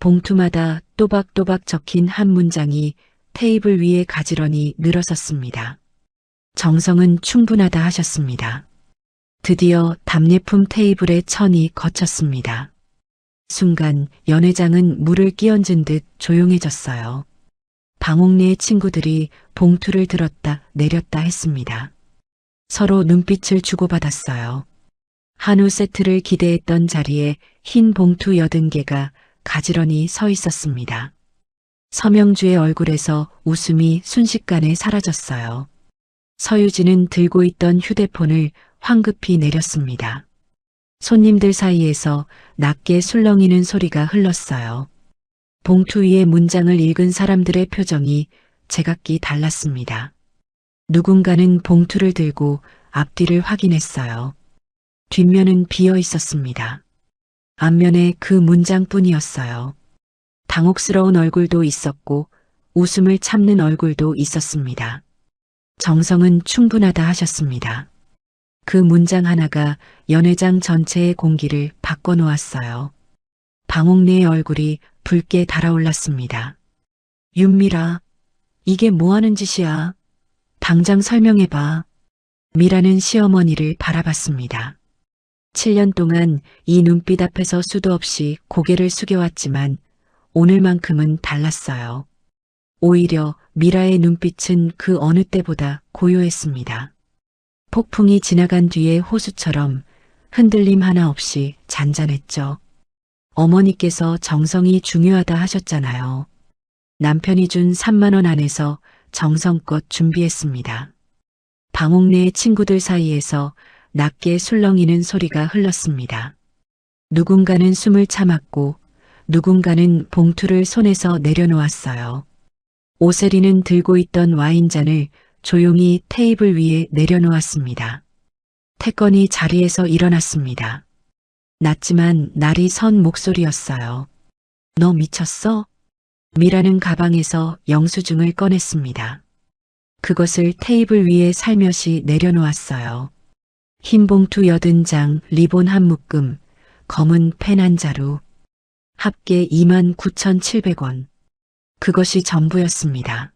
봉투마다 또박또박 적힌 한 문장이 테이블 위에 가지런히 늘어섰습니다. 정성은 충분하다 하셨습니다. 드디어 답례품 테이블에 천이 거쳤습니다. 순간 연회장은 물을 끼얹은 듯 조용해졌어요. 방옥내의 친구들이 봉투를 들었다 내렸다 했습니다. 서로 눈빛을 주고받았어요. 한우 세트를 기대했던 자리에 흰 봉투 80개가 가지런히 서 있었습니다. 서명주의 얼굴에서 웃음이 순식간에 사라졌어요. 서유진은 들고 있던 휴대폰을 황급히 내렸습니다. 손님들 사이에서 낮게 술렁이는 소리가 흘렀어요. 봉투 위에 문장을 읽은 사람들의 표정이 제각기 달랐습니다. 누군가는 봉투를 들고 앞뒤를 확인했어요. 뒷면은 비어 있었습니다. 앞면에 그 문장뿐이었어요. 당혹스러운 얼굴도 있었고 웃음을 참는 얼굴도 있었습니다. 정성은 충분하다 하셨습니다. 그 문장 하나가 연회장 전체의 공기를 바꿔놓았어요. 방옥래의 얼굴이 붉게 달아올랐습니다. 윤미라, 이게 뭐하는 짓이야? 당장 설명해봐. 미라는 시어머니를 바라봤습니다. 7년 동안 이 눈빛 앞에서 수도 없이 고개를 숙여왔지만 오늘만큼은 달랐어요. 오히려 미라의 눈빛은 그 어느 때보다 고요했습니다. 폭풍이 지나간 뒤의 호수처럼 흔들림 하나 없이 잔잔했죠. 어머니께서 정성이 중요하다 하셨잖아요. 남편이 준 3만 원 안에서 정성껏 준비했습니다. 방옥래의 친구들 사이에서 낮게 술렁이는 소리가 흘렀습니다. 누군가는 숨을 참았고 누군가는 봉투를 손에서 내려놓았어요. 오세리는 들고 있던 와인잔을 조용히 테이블 위에 내려놓았습니다. 태건이 자리에서 일어났습니다. 낮지만 날이 선 목소리였어요. 너 미쳤어? 미라는 가방에서 영수증을 꺼냈습니다. 그것을 테이블 위에 살며시 내려놓았어요. 흰 봉투 80장, 리본 한 묶음, 검은 펜 한 자루, 합계 29,700원. 그것이 전부였습니다.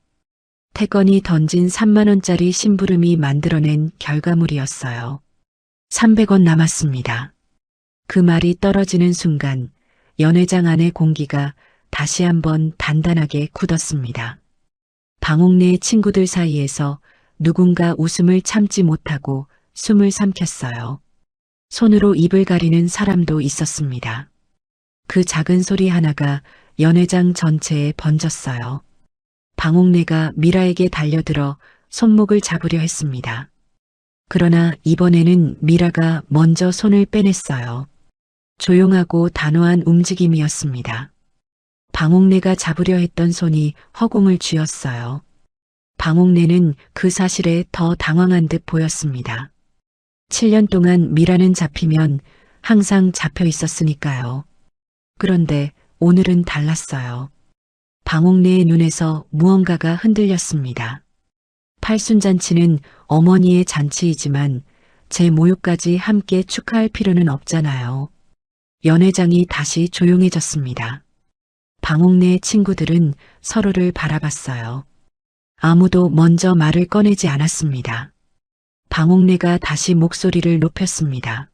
태건이 던진 3만 원짜리 심부름이 만들어낸 결과물이었어요. 300원 남았습니다. 그 말이 떨어지는 순간 연회장 안의 공기가 다시 한번 단단하게 굳었습니다. 방옥래의 친구들 사이에서 누군가 웃음을 참지 못하고 숨을 삼켰어요. 손으로 입을 가리는 사람도 있었습니다. 그 작은 소리 하나가 연회장 전체에 번졌어요. 방옥래가 미라에게 달려들어 손목을 잡으려 했습니다. 그러나 이번에는 미라가 먼저 손을 빼냈어요. 조용하고 단호한 움직임이었습니다. 방옥래가 잡으려 했던 손이 허공을 쥐었어요. 방옥래는 그 사실에 더 당황한 듯 보였습니다. 7년 동안 미라는 잡히면 항상 잡혀 있었으니까요. 그런데 오늘은 달랐어요. 방옥래의 눈에서 무언가가 흔들렸습니다. 팔순잔치는 어머니의 잔치이지만 제 모욕까지 함께 축하할 필요는 없잖아요. 연회장이 다시 조용해졌습니다. 방옥래의 친구들은 서로를 바라봤어요. 아무도 먼저 말을 꺼내지 않았습니다. 방옥래가 다시 목소리를 높였습니다.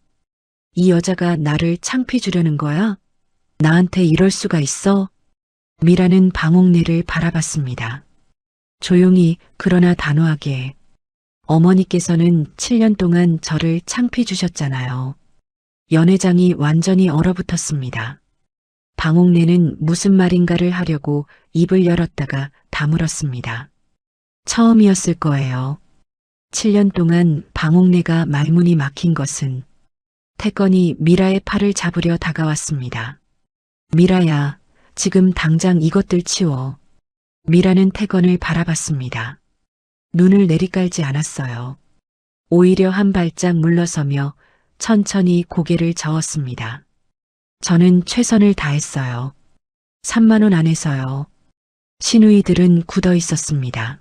이 여자가 나를 창피 주려는 거야? 나한테 이럴 수가 있어? 미라는 방옥래를 바라봤습니다. 조용히 그러나 단호하게. 어머니께서는 7년 동안 저를 창피 주셨잖아요. 연회장이 완전히 얼어붙었습니다. 방옥래는 무슨 말인가를 하려고 입을 열었다가 다물었습니다. 처음이었을 거예요. 7년 동안 방옥래가 말문이 막힌 것은. 태건이 미라의 팔을 잡으려 다가왔습니다. 미라야, 지금 당장 이것들 치워. 미라는 태건을 바라봤습니다. 눈을 내리깔지 않았어요. 오히려 한 발짝 물러서며 천천히 고개를 저었습니다. 저는 최선을 다했어요. 3만 원 안에서요. 시누이들은 굳어 있었습니다.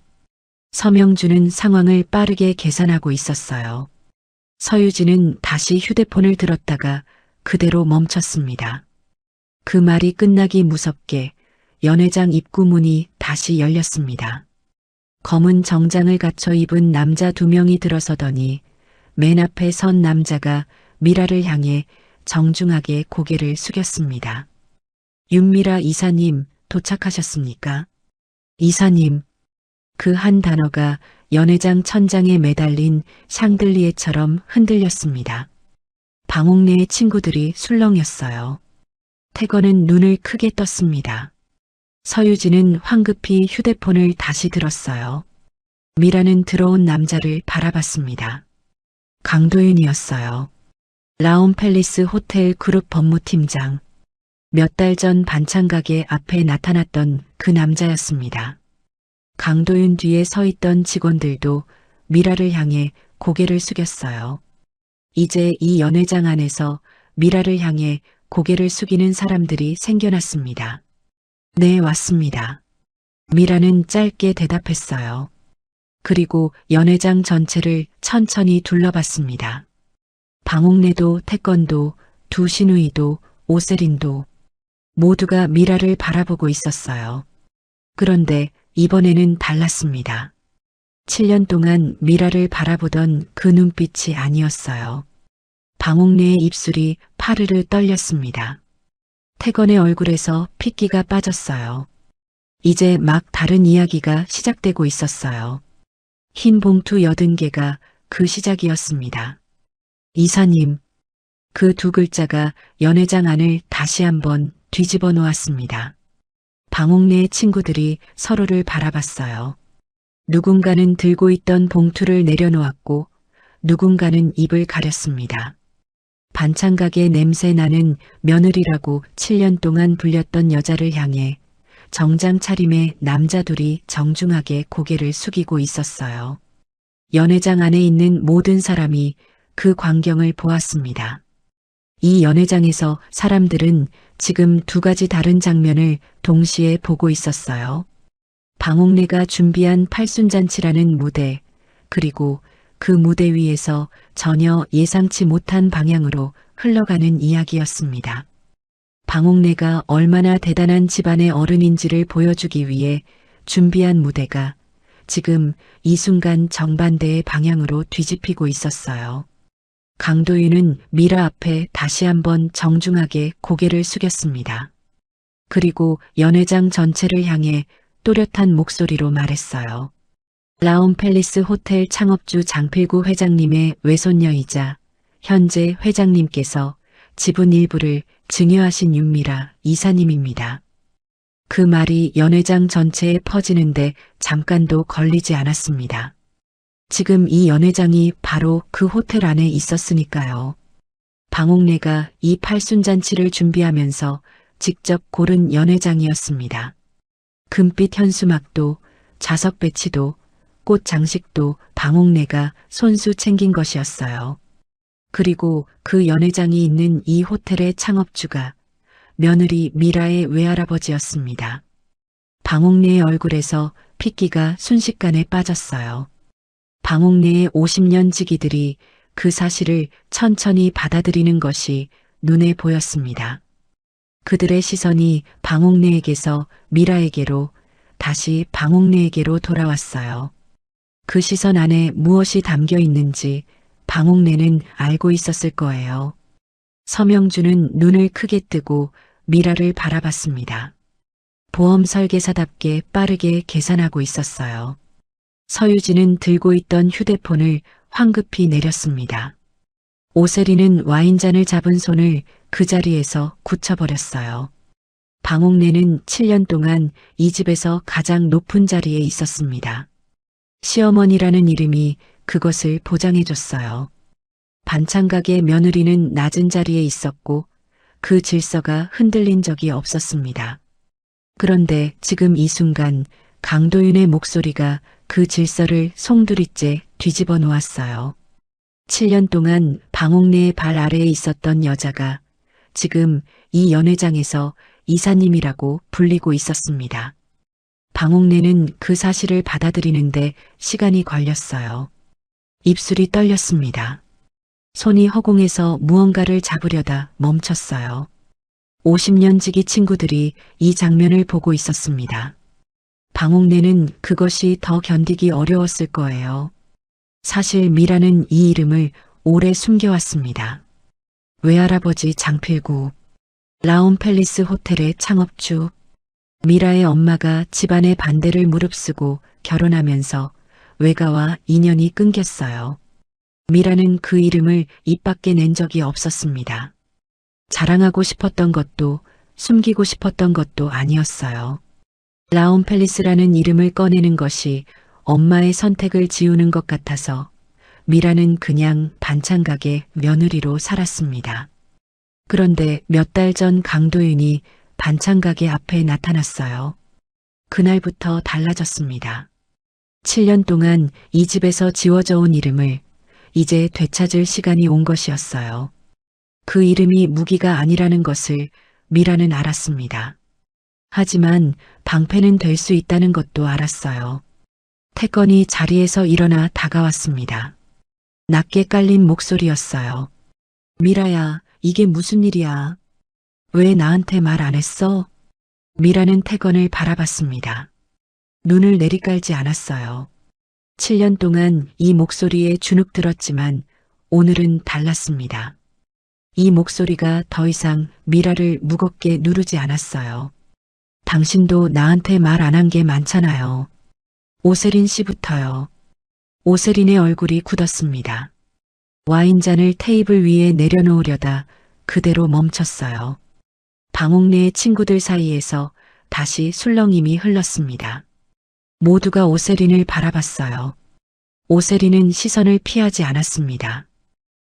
서명주는 상황을 빠르게 계산하고 있었어요. 서유진은 다시 휴대폰을 들었다가 그대로 멈췄습니다. 그 말이 끝나기 무섭게 연회장 입구 문이 다시 열렸습니다. 검은 정장을 갖춰 입은 남자 2명이 들어서더니 맨 앞에 선 남자가 미라를 향해 정중하게 고개를 숙였습니다. 윤미라 이사님 도착하셨습니까? 이사님. 그 한 단어가 연회장 천장에 매달린 샹들리에처럼 흔들렸습니다. 방옥래의 친구들이 술렁였어요. 태건은 눈을 크게 떴습니다. 서유진은 황급히 휴대폰을 다시 들었어요. 미라는 들어온 남자를 바라봤습니다. 강도윤이었어요. 라온팰리스 호텔 그룹 법무팀장. 몇 달 전 반찬가게 앞에 나타났던 그 남자였습니다. 강도윤 뒤에 서 있던 직원들도 미라를 향해 고개를 숙였어요. 이제 이 연회장 안에서 미라를 향해 고개를 숙이는 사람들이 생겨났습니다. 네, 왔습니다. 미라는 짧게 대답했어요. 그리고 연회장 전체를 천천히 둘러봤습니다. 방옥래도, 태권도, 두신우이도, 오세린도 모두가 미라를 바라보고 있었어요. 그런데 이번에는 달랐습니다. 7년 동안 미라를 바라보던 그 눈빛이 아니었어요. 방옥래의 입술이 파르르 떨렸습니다. 태건의 얼굴에서 핏기가 빠졌어요. 이제 막 다른 이야기가 시작되고 있었어요. 흰 봉투 80개가 그 시작이었습니다. 이사님, 그 두 글자가 연회장 안을 다시 한번 뒤집어 놓았습니다. 방옥래의 친구들이 서로를 바라봤어요. 누군가는 들고 있던 봉투를 내려놓았고 누군가는 입을 가렸습니다. 반찬가게 냄새 나는 며느리라고 7년 동안 불렸던 여자를 향해 정장 차림의 남자 둘이 정중하게 고개를 숙이고 있었어요. 연회장 안에 있는 모든 사람이 그 광경을 보았습니다. 이 연회장에서 사람들은 지금 두 가지 다른 장면을 동시에 보고 있었어요. 방옥래가 준비한 팔순잔치라는 무대, 그리고 그 무대 위에서 전혀 예상치 못한 방향으로 흘러가는 이야기였습니다. 방옥래가 얼마나 대단한 집안의 어른인지를 보여주기 위해 준비한 무대가 지금 이 순간 정반대의 방향으로 뒤집히고 있었어요. 강도윤은 미라 앞에 다시 한번 정중하게 고개를 숙였습니다. 그리고 연회장 전체를 향해 또렷한 목소리로 말했어요. 라온팰리스 호텔 창업주 장필구 회장님의 외손녀이자 현재 회장님께서 지분 일부를 증여하신 윤미라 이사님입니다. 그 말이 연회장 전체에 퍼지는데 잠깐도 걸리지 않았습니다. 지금 이 연회장이 바로 그 호텔 안에 있었으니까요. 방옥래가 이 팔순잔치를 준비하면서 직접 고른 연회장이었습니다. 금빛 현수막도, 좌석 배치도, 꽃 장식도 방옥래가 손수 챙긴 것이었어요. 그리고 그 연회장이 있는 이 호텔의 창업주가 며느리 미라의 외할아버지였습니다. 방옥래의 얼굴에서 핏기가 순식간에 빠졌어요. 방옥래의 50년 지기들이 그 사실을 천천히 받아들이는 것이 눈에 보였습니다. 그들의 시선이 방옥래에게서 미라에게로 다시 방옥래에게로 돌아왔어요. 그 시선 안에 무엇이 담겨 있는지 방옥래는 알고 있었을 거예요. 서명주는 눈을 크게 뜨고 미라를 바라봤습니다. 보험 설계사답게 빠르게 계산하고 있었어요. 서유진은 들고 있던 휴대폰을 황급히 내렸습니다. 오세리는 와인잔을 잡은 손을 그 자리에서 굳혀버렸어요. 방옥래는 7년 동안 이 집에서 가장 높은 자리에 있었습니다. 시어머니라는 이름이 그것을 보장해줬어요. 반찬가게 며느리는 낮은 자리에 있었고 그 질서가 흔들린 적이 없었습니다. 그런데 지금 이 순간 강도윤의 목소리가 그 질서를 송두리째 뒤집어 놓았어요. 7년 동안 방옥래의 발 아래에 있었던 여자가 지금 이 연회장에서 이사님이라고 불리고 있었습니다. 방옥래는 그 사실을 받아들이는데 시간이 걸렸어요. 입술이 떨렸습니다. 손이 허공에서 무언가를 잡으려다 멈췄어요. 50년 지기 친구들이 이 장면을 보고 있었습니다. 방옥래는 그것이 더 견디기 어려웠을 거예요. 사실 미라는 이 이름을 오래 숨겨왔습니다. 외할아버지 장필구, 라온팰리스 호텔의 창업주, 미라의 엄마가 집안의 반대를 무릅쓰고 결혼하면서 외가와 인연이 끊겼어요. 미라는 그 이름을 입 밖에 낸 적이 없었습니다. 자랑하고 싶었던 것도 숨기고 싶었던 것도 아니었어요. 라온팰리스라는 이름을 꺼내는 것이 엄마의 선택을 지우는 것 같아서 미라는 그냥 반찬 가게 며느리로 살았습니다. 그런데 몇 달 전 강도윤이 반찬 가게 앞에 나타났어요. 그날부터 달라졌습니다. 7년 동안 이 집에서 지워져 온 이름을 이제 되찾을 시간이 온 것이었어요. 그 이름이 무기가 아니라는 것을 미라는 알았습니다. 하지만 방패는 될 수 있다는 것도 알았어요. 태건이 자리에서 일어나 다가왔습니다. 낮게 깔린 목소리였어요. 미라야, 이게 무슨 일이야? 왜 나한테 말 안 했어? 미라는 태건을 바라봤습니다. 눈을 내리깔지 않았어요. 7년 동안 이 목소리에 주눅 들었지만 오늘은 달랐습니다. 이 목소리가 더 이상 미라를 무겁게 누르지 않았어요. 당신도 나한테 말 안 한 게 많잖아요. 오세린 씨부터요. 오세린의 얼굴이 굳었습니다. 와인잔을 테이블 위에 내려놓으려다 그대로 멈췄어요. 방옥내의 친구들 사이에서 다시 술렁임이 흘렀습니다. 모두가 오세린을 바라봤어요. 오세린은 시선을 피하지 않았습니다.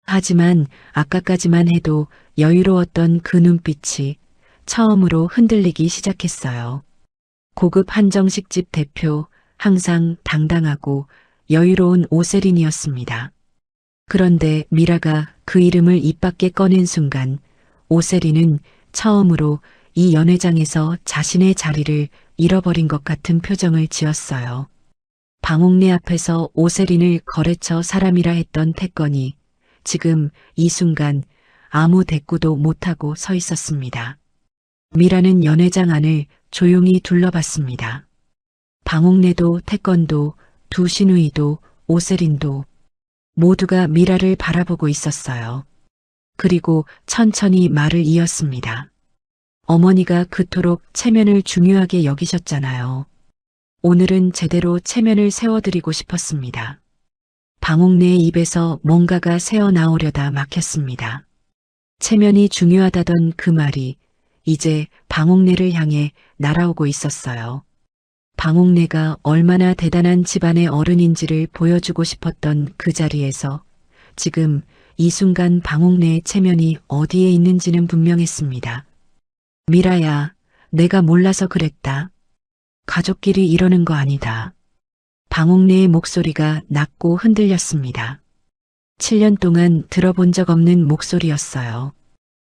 하지만 아까까지만 해도 여유로웠던 그 눈빛이 처음으로 흔들리기 시작했어요. 고급 한정식집 대표, 항상 당당하고 여유로운 오세린이었습니다. 그런데 미라가 그 이름을 입 밖에 꺼낸 순간 오세린은 처음으로 이 연회장에서 자신의 자리를 잃어버린 것 같은 표정을 지었어요. 방옥내 앞에서 오세린을 거래처 사람이라 했던 태건이 지금 이 순간 아무 대꾸도 못하고 서 있었습니다. 미라는 연회장 안을 조용히 둘러봤습니다. 방옥내도 태건도 두 시누이도 오세린도 모두가 미라를 바라보고 있었어요. 그리고 천천히 말을 이었습니다. 어머니가 그토록 체면을 중요하게 여기셨잖아요. 오늘은 제대로 체면을 세워드리고 싶었습니다. 방옥내의 입에서 뭔가가 새어나오려다 막혔습니다. 체면이 중요하다던 그 말이 이제 방옥내를 향해 날아오고 있었어요. 방옥내가 얼마나 대단한 집안의 어른인지를 보여주고 싶었던 그 자리에서 지금 이 순간 방옥내의 체면이 어디에 있는지는 분명했습니다. 미라야, 내가 몰라서 그랬다. 가족끼리 이러는 거 아니다. 방옥내의 목소리가 낮고 흔들렸습니다. 7년 동안 들어본 적 없는 목소리였어요.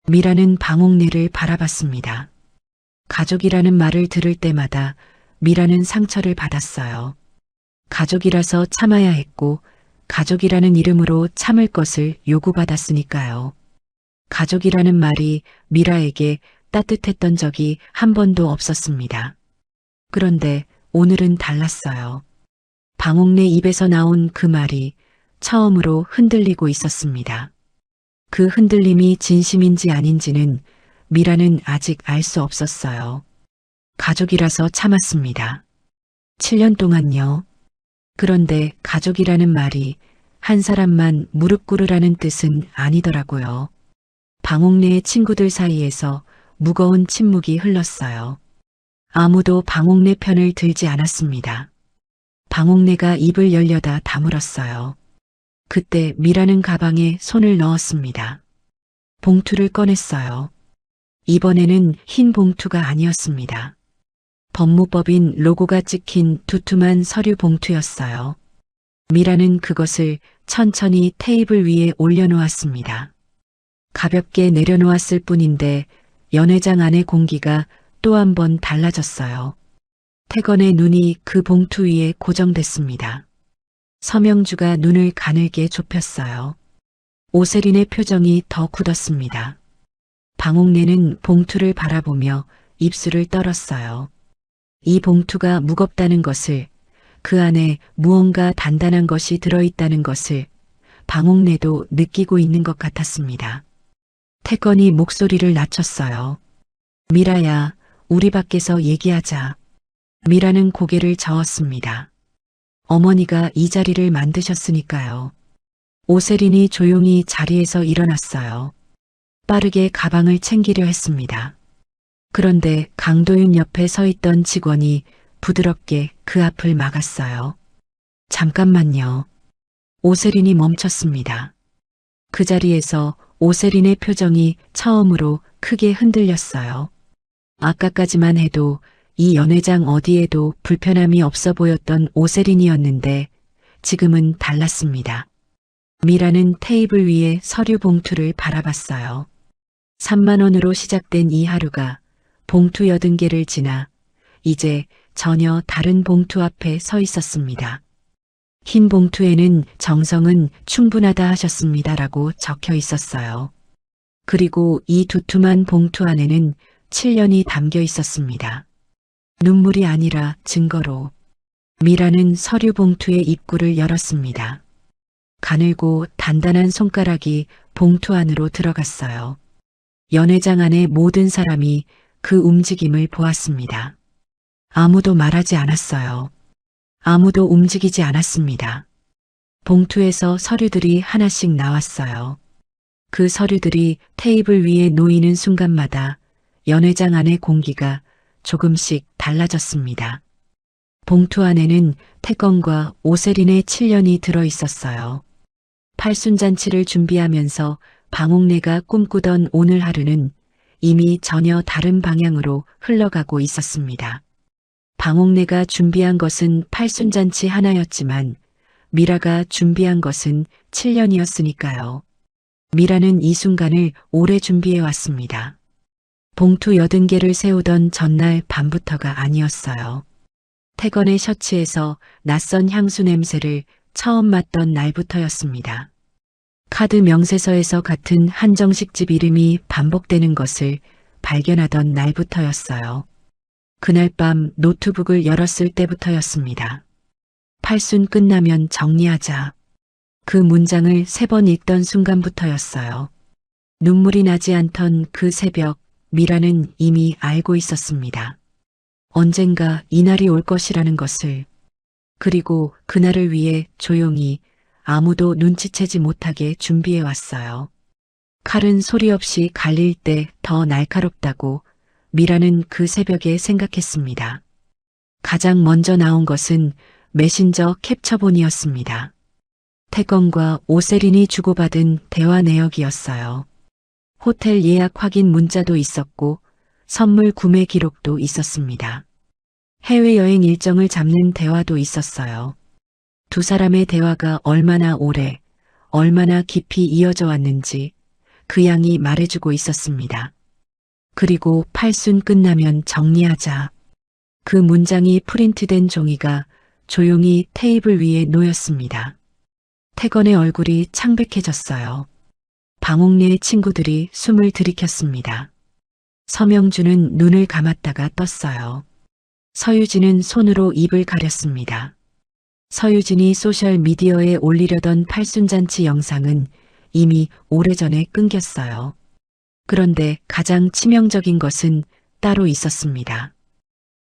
미라는 방옥내를 바라봤습니다. 가족이라는 말을 들을 때마다 미라는 상처를 받았어요. 가족이라서 참아야 했고 가족이라는 이름으로 참을 것을 요구받았으니까요. 가족이라는 말이 미라에게 따뜻했던 적이 한 번도 없었습니다. 그런데 오늘은 달랐어요. 방옥내 입에서 나온 그 말이 처음으로 흔들리고 있었습니다. 그 흔들림이 진심인지 아닌지는 미라는 아직 알 수 없었어요. 가족이라서 참았습니다. 7년 동안요. 그런데 가족이라는 말이 한 사람만 무릎 꿇으라는 뜻은 아니더라고요. 방옥내의 친구들 사이에서 무거운 침묵이 흘렀어요. 아무도 방옥내 편을 들지 않았습니다. 방옥내가 입을 열려다 다물었어요. 그때 미라는 가방에 손을 넣었습니다. 봉투를 꺼냈어요. 이번에는 흰 봉투가 아니었습니다. 법무법인 로고가 찍힌 두툼한 서류 봉투였어요. 미라는 그것을 천천히 테이블 위에 올려놓았습니다. 가볍게 내려놓았을 뿐인데 연회장 안의 공기가 또 한 번 달라졌어요. 태건의 눈이 그 봉투 위에 고정됐습니다. 서명주가 눈을 가늘게 좁혔어요. 오세린의 표정이 더 굳었습니다. 방옥내는 봉투를 바라보며 입술을 떨었어요. 이 봉투가 무겁다는 것을, 그 안에 무언가 단단한 것이 들어있다는 것을 방옥내도 느끼고 있는 것 같았습니다. 태건이 목소리를 낮췄어요. 미라야, 우리 밖에서 얘기하자. 미라는 고개를 저었습니다. 어머니가 이 자리를 만드셨으니까요. 오세린이 조용히 자리에서 일어났어요. 빠르게 가방을 챙기려 했습니다. 그런데 강도윤 옆에 서 있던 직원이 부드럽게 그 앞을 막았어요. 잠깐만요. 오세린이 멈췄습니다. 그 자리에서 오세린의 표정이 처음으로 크게 흔들렸어요. 아까까지만 해도 이 연회장 어디에도 불편함이 없어 보였던 오세린이었는데 지금은 달랐습니다. 미라는 테이블 위에 서류 봉투를 바라봤어요. 3만 원으로 시작된 이 하루가 봉투 80개를 지나 이제 전혀 다른 봉투 앞에 서 있었습니다. 흰 봉투에는 정성은 충분하다 하셨습니다라고 적혀 있었어요. 그리고 이 두툼한 봉투 안에는 7년이 담겨 있었습니다. 눈물이 아니라 증거로. 미라는 서류 봉투의 입구를 열었습니다. 가늘고 단단한 손가락이 봉투 안으로 들어갔어요. 연회장 안의 모든 사람이 그 움직임을 보았습니다. 아무도 말하지 않았어요. 아무도 움직이지 않았습니다. 봉투에서 서류들이 하나씩 나왔어요. 그 서류들이 테이블 위에 놓이는 순간마다 연회장 안의 공기가 조금씩 달라졌습니다. 봉투 안에는 태건과 오세린의 7년이 들어 있었어요. 팔순잔치를 준비하면서 방옥래가 꿈꾸던 오늘 하루는 이미 전혀 다른 방향으로 흘러가고 있었습니다. 방옥래가 준비한 것은 팔순잔치 하나였지만 미라가 준비한 것은 7년이었으니까요. 미라는 이 순간을 오래 준비해 왔습니다. 봉투 80개를 세우던 전날 밤부터가 아니었어요. 태건의 셔츠에서 낯선 향수 냄새를 처음 맡던 날부터였습니다. 카드 명세서에서 같은 한정식집 이름이 반복되는 것을 발견하던 날부터였어요. 그날 밤 노트북을 열었을 때부터였습니다. 팔순 끝나면 정리하자. 그 문장을 3번 읽던 순간부터였어요. 눈물이 나지 않던 그 새벽, 미라는 이미 알고 있었습니다. 언젠가 이날이 올 것이라는 것을. 그리고 그날을 위해 조용히 아무도 눈치채지 못하게 준비해 왔어요. 칼은 소리 없이 갈릴 때 더 날카롭다고 미라는 그 새벽에 생각했습니다. 가장 먼저 나온 것은 메신저 캡처본이었습니다. 태건과 오세린이 주고받은 대화 내역이었어요. 호텔 예약 확인 문자도 있었고 선물 구매 기록도 있었습니다. 해외여행 일정을 잡는 대화도 있었어요. 두 사람의 대화가 얼마나 오래, 얼마나 깊이 이어져 왔는지 그 양이 말해주고 있었습니다. 그리고 팔순 끝나면 정리하자. 그 문장이 프린트된 종이가 조용히 테이블 위에 놓였습니다. 태건의 얼굴이 창백해졌어요. 방옥래의 친구들이 숨을 들이켰습니다. 서명주는 눈을 감았다가 떴어요. 서유진은 손으로 입을 가렸습니다. 서유진이 소셜미디어에 올리려던 팔순잔치 영상은 이미 오래전에 끊겼어요. 그런데 가장 치명적인 것은 따로 있었습니다.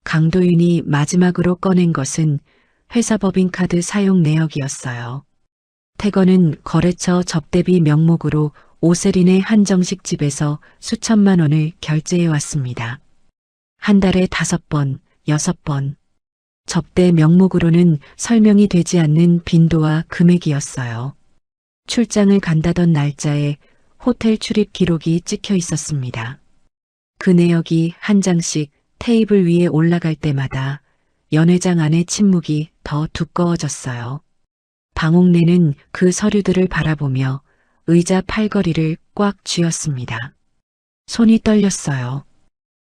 강도윤이 마지막으로 꺼낸 것은 회사 법인카드 사용 내역이었어요. 태건은 거래처 접대비 명목으로 오세린의 한정식 집에서 수천만 원을 결제해 왔습니다. 한 달에 5번, 6번. 접대 명목으로는 설명이 되지 않는 빈도와 금액이었어요. 출장을 간다던 날짜에 호텔 출입 기록이 찍혀 있었습니다. 그 내역이 한 장씩 테이블 위에 올라갈 때마다 연회장 안의 침묵이 더 두꺼워졌어요. 방옥래는 그 서류들을 바라보며 의자 팔걸이를 꽉 쥐었습니다. 손이 떨렸어요.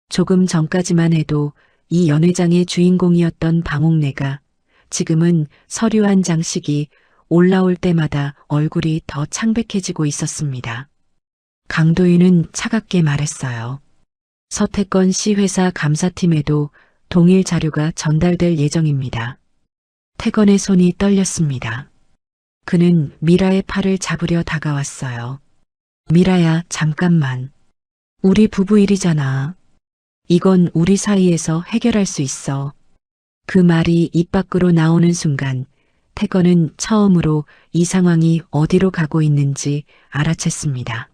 조금 전까지만 해도 이 연회장의 주인공이었던 방옥래가 지금은 서류 한 장씩이 올라올 때마다 얼굴이 더 창백해지고 있었습니다. 강도윤은 차갑게 말했어요. 서태건 씨 회사 감사팀에도 동일 자료가 전달될 예정입니다. 태건의 손이 떨렸습니다. 그는 미라의 팔을 잡으려 다가왔어요. 미라야, 잠깐만. 우리 부부 일이잖아. 이건 우리 사이에서 해결할 수 있어. 그 말이 입 밖으로 나오는 순간 태건은 처음으로 이 상황이 어디로 가고 있는지 알아챘습니다.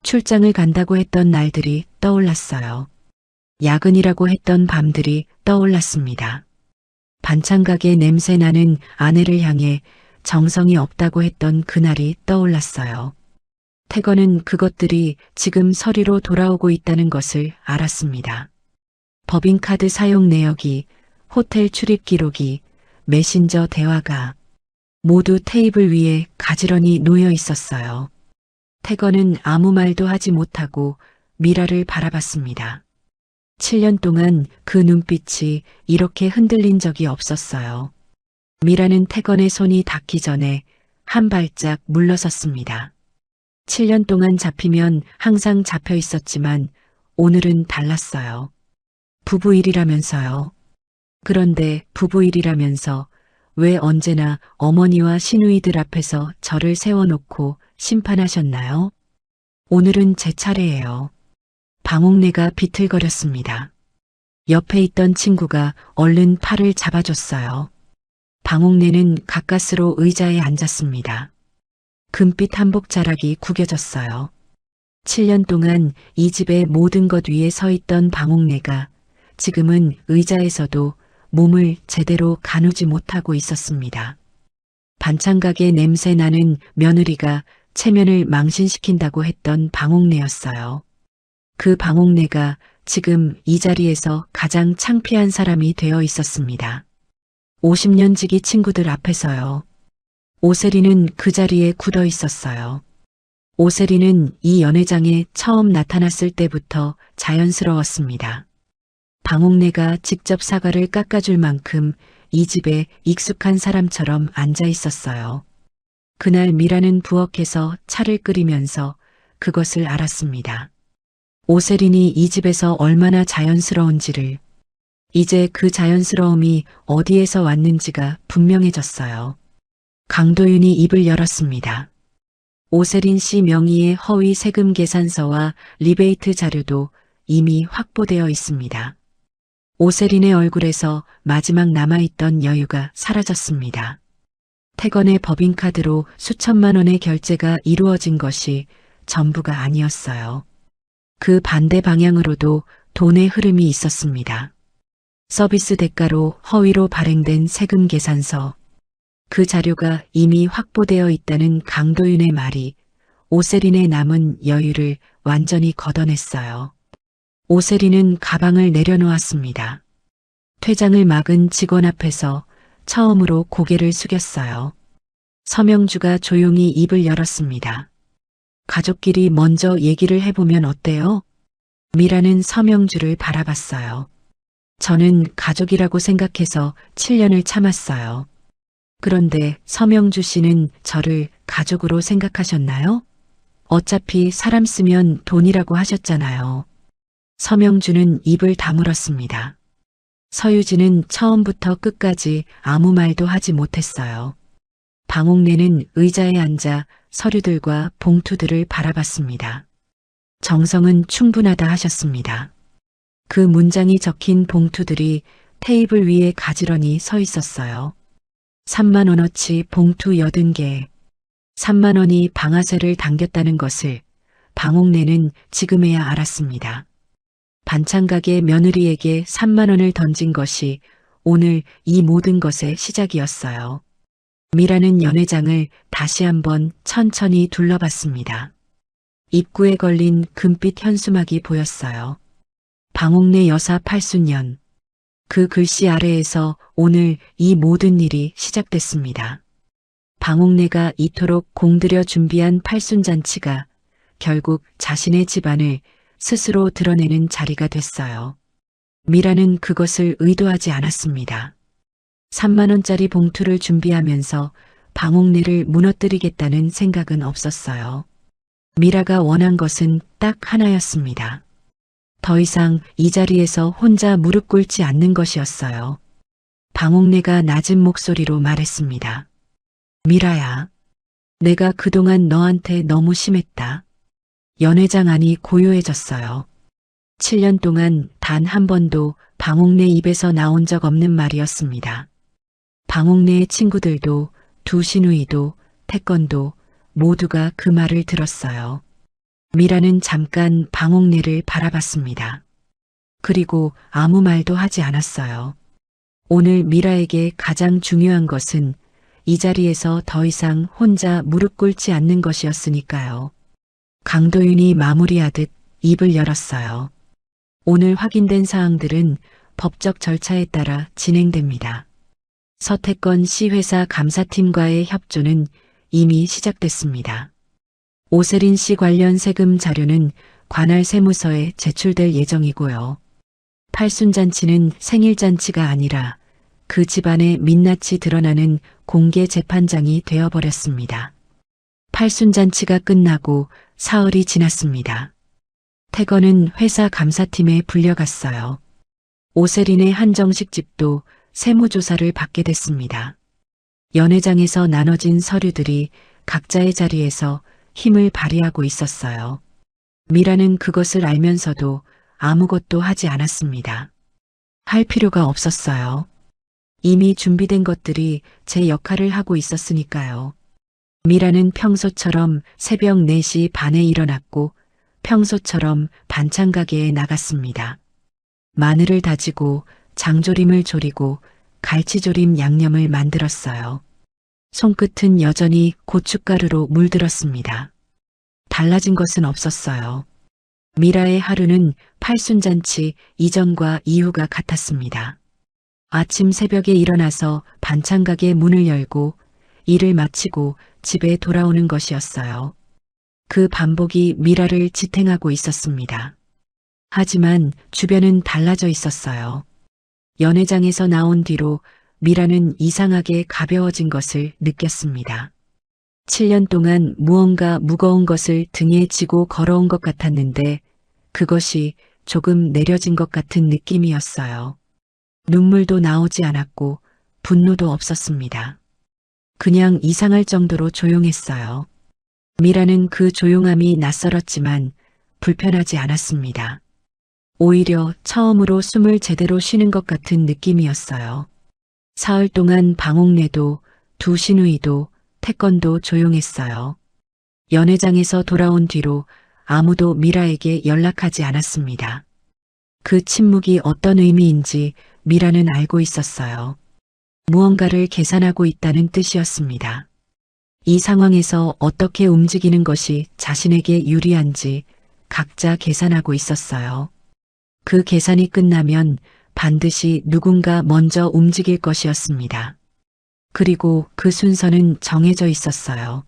출장을 간다고 했던 날들이 떠올랐어요. 야근이라고 했던 밤들이 떠올랐습니다. 반찬 가게 냄새 나는 아내를 향해 정성이 없다고 했던 그날이 떠올랐어요. 태건은 그것들이 지금 서류로 돌아오고 있다는 것을 알았습니다. 법인카드 사용 내역이, 호텔 출입 기록이, 메신저 대화가 모두 테이블 위에 가지런히 놓여 있었어요. 태건은 아무 말도 하지 못하고 미라를 바라봤습니다. 7년 동안 그 눈빛이 이렇게 흔들린 적이 없었어요. 미라는 태건의 손이 닿기 전에 한 발짝 물러섰습니다. 7년 동안 잡히면 항상 잡혀 있었지만 오늘은 달랐어요. 부부 일이라면서요. 그런데 부부 일이라면서 왜 언제나 어머니와 시누이들 앞에서 저를 세워놓고 심판하셨나요? 오늘은 제 차례예요. 방옥래가 비틀거렸습니다. 옆에 있던 친구가 얼른 팔을 잡아줬어요. 방옥래는 가까스로 의자에 앉았습니다. 금빛 한복 자락이 구겨졌어요. 7년 동안 이 집의 모든 것 위에 서 있던 방옥래가 지금은 의자에서도 몸을 제대로 가누지 못하고 있었습니다. 반찬 가게 냄새 나는 며느리가 체면을 망신시킨다고 했던 방옥래였어요. 그 방옥래가 지금 이 자리에서 가장 창피한 사람이 되어 있었습니다. 50년 지기 친구들 앞에서요. 오세리는 그 자리에 굳어 있었어요. 오세리는 이 연회장에 처음 나타났을 때부터 자연스러웠습니다. 방옥래가 직접 사과를 깎아줄 만큼 이 집에 익숙한 사람처럼 앉아 있었어요. 그날 미라는 부엌에서 차를 끓이면서 그것을 알았습니다. 오세린이 이 집에서 얼마나 자연스러운지를, 이제 그 자연스러움이 어디에서 왔는지가 분명해졌어요. 강도윤이 입을 열었습니다. 오세린 씨 명의의 허위 세금 계산서와 리베이트 자료도 이미 확보되어 있습니다. 오세린의 얼굴에서 마지막 남아있던 여유가 사라졌습니다. 태건의 법인카드로 수천만 원의 결제가 이루어진 것이 전부가 아니었어요. 그 반대 방향으로도 돈의 흐름이 있었습니다. 서비스 대가로 허위로 발행된 세금 계산서, 그 자료가 이미 확보되어 있다는 강도윤의 말이 오세린의 남은 여유를 완전히 걷어냈어요. 오세린은 가방을 내려놓았습니다. 퇴장을 막은 직원 앞에서 처음으로 고개를 숙였어요. 서명주가 조용히 입을 열었습니다. 가족끼리 먼저 얘기를 해보면 어때요? 미라는 서명주를 바라봤어요. 저는 가족이라고 생각해서 7년을 참았어요. 그런데 서명주 씨는 저를 가족으로 생각하셨나요? 어차피 사람 쓰면 돈이라고 하셨잖아요. 서명주는 입을 다물었습니다. 서유진은 처음부터 끝까지 아무 말도 하지 못했어요. 방옥래는 의자에 앉아 서류들과 봉투들을 바라봤습니다. 정성은 충분하다 하셨습니다. 그 문장이 적힌 봉투들이 테이블 위에 가지런히 서 있었어요. 3만 원어치 봉투 80개. 3만 원이 방아쇠를 당겼다는 것을 방옥래는 지금에야 알았습니다. 반찬 가게 며느리에게 3만 원을 던진 것이 오늘 이 모든 것의 시작이었어요. 미라는 연회장을 다시 한번 천천히 둘러봤습니다. 입구에 걸린 금빛 현수막이 보였어요. 방옥래 여사 8수년. 그 글씨 아래에서 오늘 이 모든 일이 시작됐습니다. 방옥래가 이토록 공들여 준비한 팔순잔치가 결국 자신의 집안을 스스로 드러내는 자리가 됐어요. 미라는 그것을 의도하지 않았습니다. 3만 원짜리 봉투를 준비하면서 방옥래를 무너뜨리겠다는 생각은 없었어요. 미라가 원한 것은 딱 하나였습니다. 더 이상 이 자리에서 혼자 무릎 꿇지 않는 것이었어요. 방옥래가 낮은 목소리로 말했습니다. 미라야, 내가 그동안 너한테 너무 심했다. 연회장 안이 고요해졌어요. 7년 동안 단 한 번도 방옥래 입에서 나온 적 없는 말이었습니다. 방옥래의 친구들도, 두 시누이도, 태건도 모두가 그 말을 들었어요. 미라는 잠깐 방옥래를 바라봤습니다. 그리고 아무 말도 하지 않았어요. 오늘 미라에게 가장 중요한 것은 이 자리에서 더 이상 혼자 무릎 꿇지 않는 것이었으니까요. 강도윤이 마무리하듯 입을 열었어요. 오늘 확인된 사항들은 법적 절차에 따라 진행됩니다. 서태권 씨 회사 감사팀과의 협조는 이미 시작됐습니다. 오세린 씨 관련 세금 자료는 관할 세무서에 제출될 예정이고요. 팔순잔치는 생일잔치가 아니라 그 집안의 민낯이 드러나는 공개 재판장이 되어버렸습니다. 팔순잔치가 끝나고 사흘이 지났습니다. 태건은 회사 감사팀에 불려갔어요. 오세린의 한정식 집도 세무조사를 받게 됐습니다. 연회장에서 나눠진 서류들이 각자의 자리에서 힘을 발휘하고 있었어요. 미라는 그것을 알면서도 아무것도 하지 않았습니다. 할 필요가 없었어요. 이미 준비된 것들이 제 역할을 하고 있었으니까요. 미라는 평소처럼 새벽 4시 반에 일어났고 평소처럼 반찬 가게에 나갔습니다. 마늘을 다지고 장조림을 조리고 갈치조림 양념을 만들었어요. 손끝은 여전히 고춧가루로 물들었습니다. 달라진 것은 없었어요. 미라의 하루는 팔순잔치 이전과 이후가 같았습니다. 아침 새벽에 일어나서 반찬 가게 문을 열고 일을 마치고 집에 돌아오는 것이었어요. 그 반복이 미라를 지탱하고 있었습니다. 하지만 주변은 달라져 있었어요. 연회장에서 나온 뒤로 미라는 이상하게 가벼워진 것을 느꼈습니다. 7년 동안 무언가 무거운 것을 등에 지고 걸어온 것 같았는데 그것이 조금 내려진 것 같은 느낌이었어요. 눈물도 나오지 않았고 분노도 없었습니다. 그냥 이상할 정도로 조용했어요. 미라는 그 조용함이 낯설었지만 불편하지 않았습니다. 오히려 처음으로 숨을 제대로 쉬는 것 같은 느낌이었어요. 사흘 동안 방옥래도 두신우이도 태권도 조용했어요. 연회장에서 돌아온 뒤로 아무도 미라에게 연락하지 않았습니다. 그 침묵이 어떤 의미인지 미라는 알고 있었어요. 무언가를 계산하고 있다는 뜻이었습니다. 이 상황에서 어떻게 움직이는 것이 자신에게 유리한지 각자 계산하고 있었어요. 그 계산이 끝나면 반드시 누군가 먼저 움직일 것이었습니다. 그리고 그 순서는 정해져 있었어요.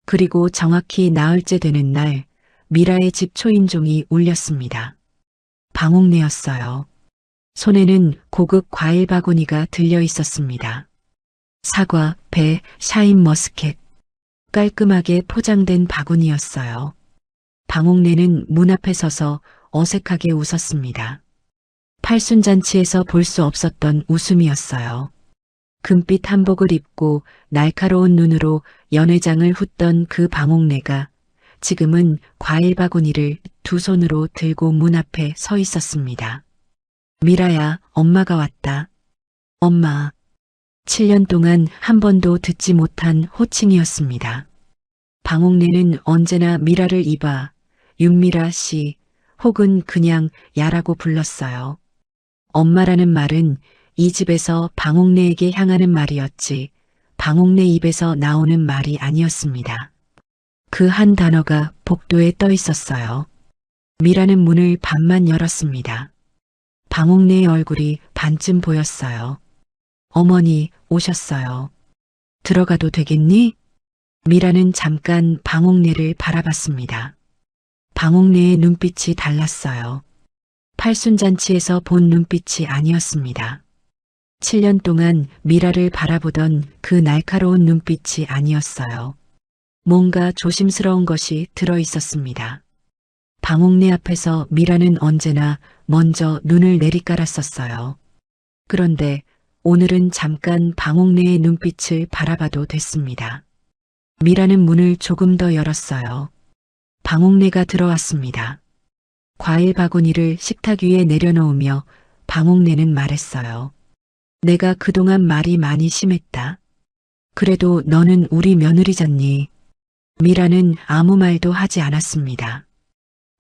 그리고 정확히 나흘째 되는 날 미라의 집 초인종이 울렸습니다. 방옥래였어요. 손에는 고급 과일 바구니가 들려 있었습니다. 사과, 배, 샤인머스켓. 깔끔하게 포장된 바구니였어요. 방옥래는 문 앞에 서서 어색하게 웃었습니다. 팔순잔치에서 볼 수 없었던 웃음이었어요. 금빛 한복을 입고 날카로운 눈으로 연회장을 훑던 그 방옥래가 지금은 과일 바구니를 두 손으로 들고 문 앞에 서 있었습니다. 미라야, 엄마가 왔다. 엄마. 7년 동안 한 번도 듣지 못한 호칭이었습니다. 방옥래는 언제나 미라를 이봐 윤미라 씨 혹은 그냥 야라고 불렀어요. 엄마라는 말은 이 집에서 방옥래에게 향하는 말이었지 방옥래 입에서 나오는 말이 아니었습니다. 그 한 단어가 복도에 떠 있었어요. 미라는 문을 반만 열었습니다. 방옥래의 얼굴이 반쯤 보였어요. 어머니 오셨어요. 들어가도 되겠니? 미라는 잠깐 방옥래를 바라봤습니다. 방옥래의 눈빛이 달랐어요. 팔순잔치에서 본 눈빛이 아니었습니다. 7년 동안 미라를 바라보던 그 날카로운 눈빛이 아니었어요. 뭔가 조심스러운 것이 들어 있었습니다. 방옥래 앞에서 미라는 언제나 먼저 눈을 내리깔았었어요. 그런데 오늘은 잠깐 방옥래의 눈빛을 바라봐도 됐습니다. 미라는 문을 조금 더 열었어요. 방옥래가 들어왔습니다. 과일 바구니를 식탁 위에 내려놓으며 방옥래는 말했어요. 내가 그동안 말이 많이 심했다. 그래도 너는 우리 며느리잖니. 미라는 아무 말도 하지 않았습니다.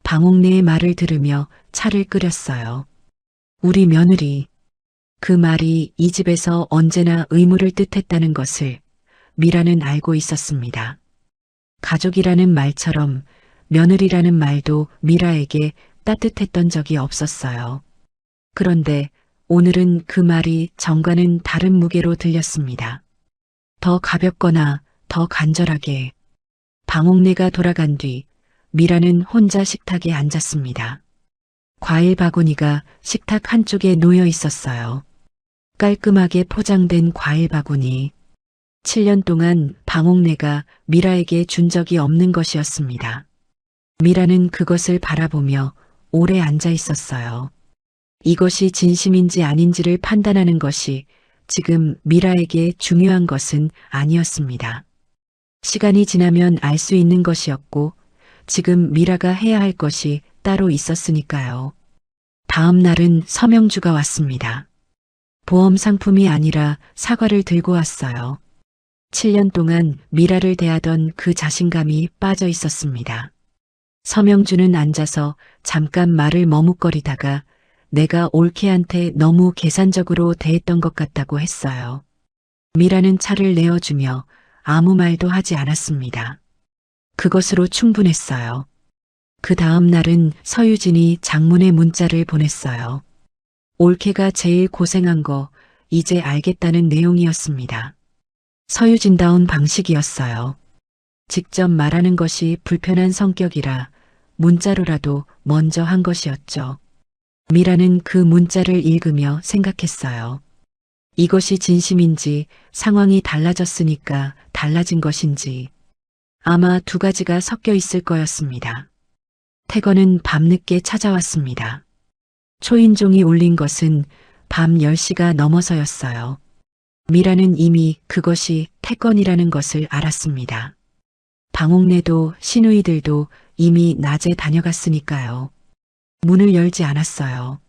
방옥래의 말을 들으며 차를 끓였어요. 우리 며느리. 그 말이 이 집에서 언제나 의무를 뜻했다는 것을 미라는 알고 있었습니다. 가족이라는 말처럼 며느리라는 말도 미라에게 따뜻했던 적이 없었어요. 그런데 오늘은 그 말이 정과는 다른 무게로 들렸습니다. 더 가볍거나 더 간절하게. 방옥내가 돌아간 뒤 미라는 혼자 식탁에 앉았습니다. 과일 바구니가 식탁 한쪽에 놓여 있었어요. 깔끔하게 포장된 과일 바구니. 7년 동안 방옥내가 미라에게 준 적이 없는 것이었습니다. 미라는 그것을 바라보며 오래 앉아 있었어요. 이것이 진심인지 아닌지를 판단하는 것이 지금 미라에게 중요한 것은 아니었습니다. 시간이 지나면 알 수 있는 것이었고 지금 미라가 해야 할 것이 따로 있었으니까요. 다음 날은 서명주가 왔습니다. 보험 상품이 아니라 사과를 들고 왔어요. 7년 동안 미라를 대하던 그 자신감이 빠져 있었습니다. 서명주는 앉아서 잠깐 말을 머뭇거리다가 내가 올케한테 너무 계산적으로 대했던 것 같다고 했어요. 미라는 차를 내어주며 아무 말도 하지 않았습니다. 그것으로 충분했어요. 그 다음 날은 서유진이 장문의 문자를 보냈어요. 올케가 제일 고생한 거 이제 알겠다는 내용이었습니다. 서유진다운 방식이었어요. 직접 말하는 것이 불편한 성격이라 문자로라도 먼저 한 것이었죠. 미라는 그 문자를 읽으며 생각했어요. 이것이 진심인지 상황이 달라졌으니까 달라진 것인지 아마 두 가지가 섞여 있을 거였습니다. 태건은 밤늦게 찾아왔습니다. 초인종이 울린 것은 밤 10시가 넘어서였어요. 미라는 이미 그것이 태건이라는 것을 알았습니다. 방옥내도 시누이들도 이미 낮에 다녀갔으니까요. 문을 열지 않았어요.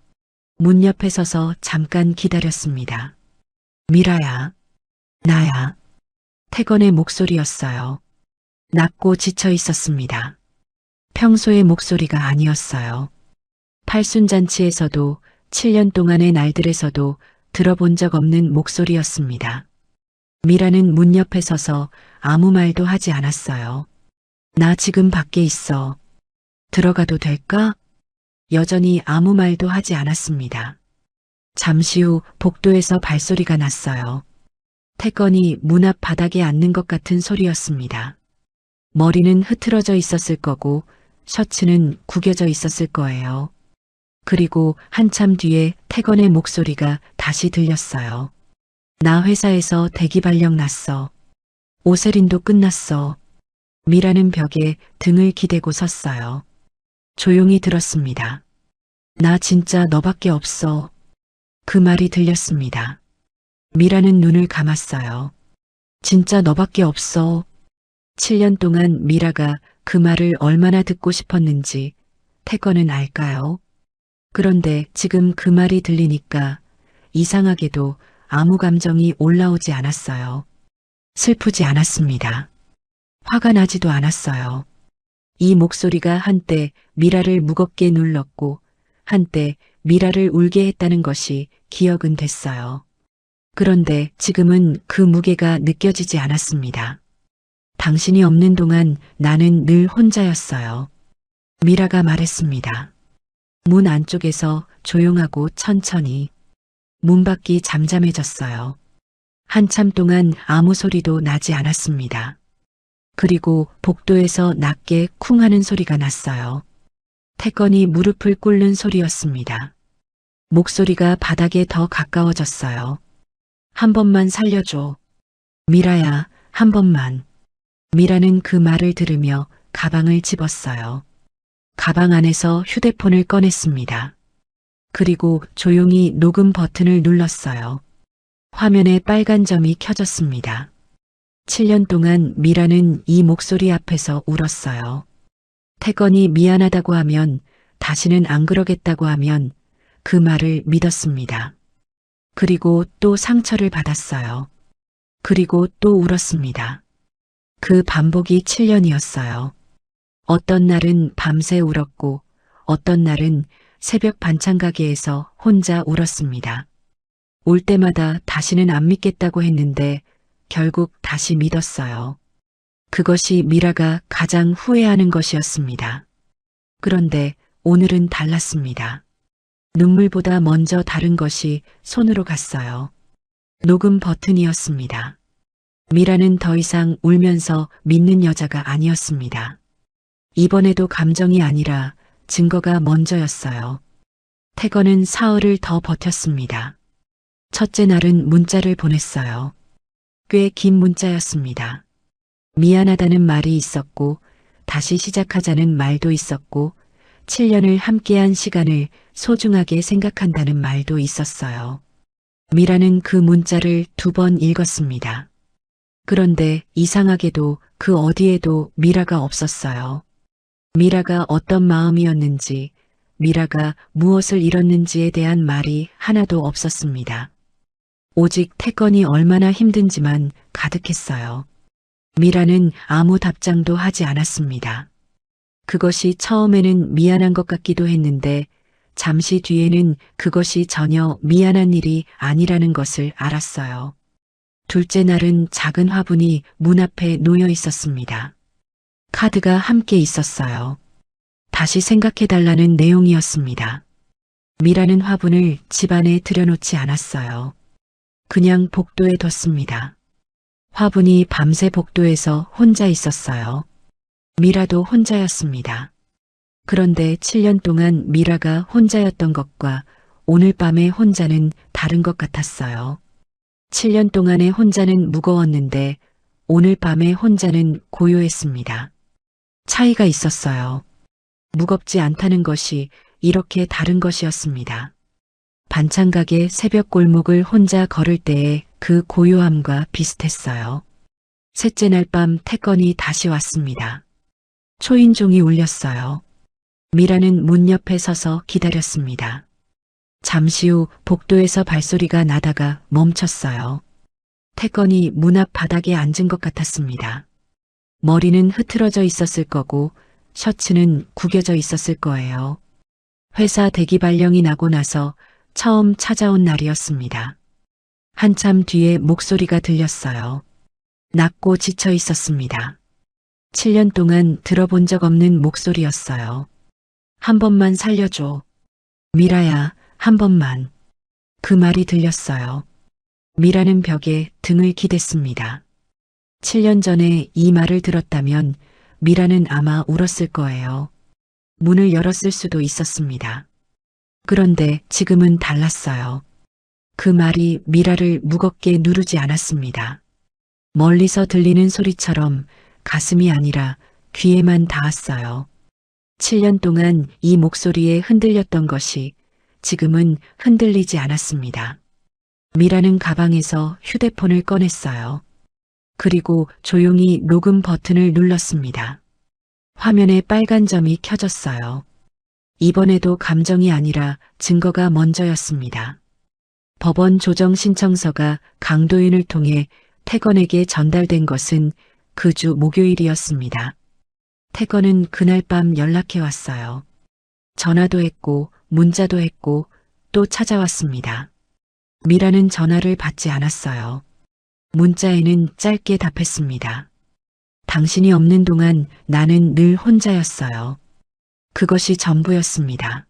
문 옆에 서서 잠깐 기다렸습니다. 미라야, 나야. 태건의 목소리였어요. 낮고 지쳐 있었습니다. 평소의 목소리가 아니었어요. 팔순잔치에서도 7년 동안의 날들에서도 들어본 적 없는 목소리였습니다. 미라는 문 옆에 서서 아무 말도 하지 않았어요. 나 지금 밖에 있어. 들어가도 될까? 여전히 아무 말도 하지 않았습니다. 잠시 후 복도에서 발소리가 났어요. 태건이 문 앞 바닥에 앉는 것 같은 소리였습니다. 머리는 흐트러져 있었을 거고 셔츠는 구겨져 있었을 거예요. 그리고 한참 뒤에 태건의 목소리가 다시 들렸어요. 나 회사에서 대기발령 났어. 오세린도 끝났어. 미라는 벽에 등을 기대고 섰어요. 조용히 들었습니다. 나 진짜 너밖에 없어. 그 말이 들렸습니다. 미라는 눈을 감았어요. 진짜 너밖에 없어. 7년 동안 미라가 그 말을 얼마나 듣고 싶었는지 태건은 알까요? 그런데 지금 그 말이 들리니까 이상하게도 아무 감정이 올라오지 않았어요. 슬프지 않았습니다. 화가 나지도 않았어요. 이 목소리가 한때 미라를 무겁게 눌렀고 한때 미라를 울게 했다는 것이 기억은 됐어요. 그런데 지금은 그 무게가 느껴지지 않았습니다. 당신이 없는 동안 나는 늘 혼자였어요. 미라가 말했습니다. 문 안쪽에서 조용하고 천천히. 문 밖이 잠잠해졌어요. 한참 동안 아무 소리도 나지 않았습니다. 그리고 복도에서 낮게 쿵 하는 소리가 났어요. 태건이 무릎을 꿇는 소리였습니다. 목소리가 바닥에 더 가까워졌어요. 한 번만 살려줘. 미라야, 한 번만. 미라는 그 말을 들으며 가방을 집었어요. 가방 안에서 휴대폰을 꺼냈습니다. 그리고 조용히 녹음 버튼을 눌렀어요. 화면에 빨간 점이 켜졌습니다. 7년 동안 미라는 이 목소리 앞에서 울었어요. 태건이 미안하다고 하면, 다시는 안 그러겠다고 하면 그 말을 믿었습니다. 그리고 또 상처를 받았어요. 그리고 또 울었습니다. 그 반복이 7년이었어요. 어떤 날은 밤새 울었고 어떤 날은 새벽 반찬 가게에서 혼자 울었습니다. 올 때마다 다시는 안 믿겠다고 했는데 결국 다시 믿었어요. 그것이 미라가 가장 후회하는 것이었습니다. 그런데 오늘은 달랐습니다. 눈물보다 먼저 다른 것이 손으로 갔어요. 녹음 버튼이었습니다. 미라는 더 이상 울면서 믿는 여자가 아니었습니다. 이번에도 감정이 아니라 증거가 먼저였어요. 태건은 사흘을 더 버텼습니다. 첫째 날은 문자를 보냈어요. 꽤 긴 문자였습니다. 미안하다는 말이 있었고, 다시 시작하자는 말도 있었고, 7년을 함께한 시간을 소중하게 생각한다는 말도 있었어요. 미라는 그 문자를 2번 읽었습니다. 그런데 이상하게도 그 어디에도 미라가 없었어요. 미라가 어떤 마음이었는지, 미라가 무엇을 잃었는지에 대한 말이 하나도 없었습니다. 오직 태건이 얼마나 힘든지만 가득했어요. 미라는 아무 답장도 하지 않았습니다. 그것이 처음에는 미안한 것 같기도 했는데 잠시 뒤에는 그것이 전혀 미안한 일이 아니라는 것을 알았어요. 둘째 날은 작은 화분이 문 앞에 놓여 있었습니다. 카드가 함께 있었어요. 다시 생각해달라는 내용이었습니다. 미라는 화분을 집안에 들여놓지 않았어요. 그냥 복도에 뒀습니다. 화분이 밤새 복도에서 혼자 있었어요. 미라도 혼자였습니다. 그런데 7년 동안 미라가 혼자였던 것과 오늘 밤의 혼자는 다른 것 같았어요. 7년 동안의 혼자는 무거웠는데 오늘 밤의 혼자는 고요했습니다. 차이가 있었어요. 무겁지 않다는 것이 이렇게 다른 것이었습니다. 반찬 가게 새벽 골목을 혼자 걸을 때의 그 고요함과 비슷했어요. 셋째 날 밤 태건이 다시 왔습니다. 초인종이 울렸어요. 미라는 문 옆에 서서 기다렸습니다. 잠시 후 복도에서 발소리가 나다가 멈췄어요. 태건이 문 앞 바닥에 앉은 것 같았습니다. 머리는 흐트러져 있었을 거고 셔츠는 구겨져 있었을 거예요. 회사 대기 발령이 나고 나서 처음 찾아온 날이었습니다. 한참 뒤에 목소리가 들렸어요. 낮고 지쳐 있었습니다. 7년 동안 들어본 적 없는 목소리였어요. 한 번만 살려줘. 미라야, 한 번만. 그 말이 들렸어요. 미라는 벽에 등을 기댔습니다. 7년 전에 이 말을 들었다면 미라는 아마 울었을 거예요. 문을 열었을 수도 있었습니다. 그런데 지금은 달랐어요. 그 말이 미라를 무겁게 누르지 않았습니다. 멀리서 들리는 소리처럼 가슴이 아니라 귀에만 닿았어요. 7년 동안 이 목소리에 흔들렸던 것이 지금은 흔들리지 않았습니다. 미라는 가방에서 휴대폰을 꺼냈어요. 그리고 조용히 녹음 버튼을 눌렀습니다. 화면에 빨간 점이 켜졌어요. 이번에도 감정이 아니라 증거가 먼저였습니다. 법원 조정 신청서가 강도윤을 통해 태건에게 전달된 것은 그 주 목요일이었습니다. 태건은 그날 밤 연락해 왔어요. 전화도 했고 문자도 했고 또 찾아왔습니다. 미라는 전화를 받지 않았어요. 문자에는 짧게 답했습니다. 당신이 없는 동안 나는 늘 혼자였어요. 그것이 전부였습니다.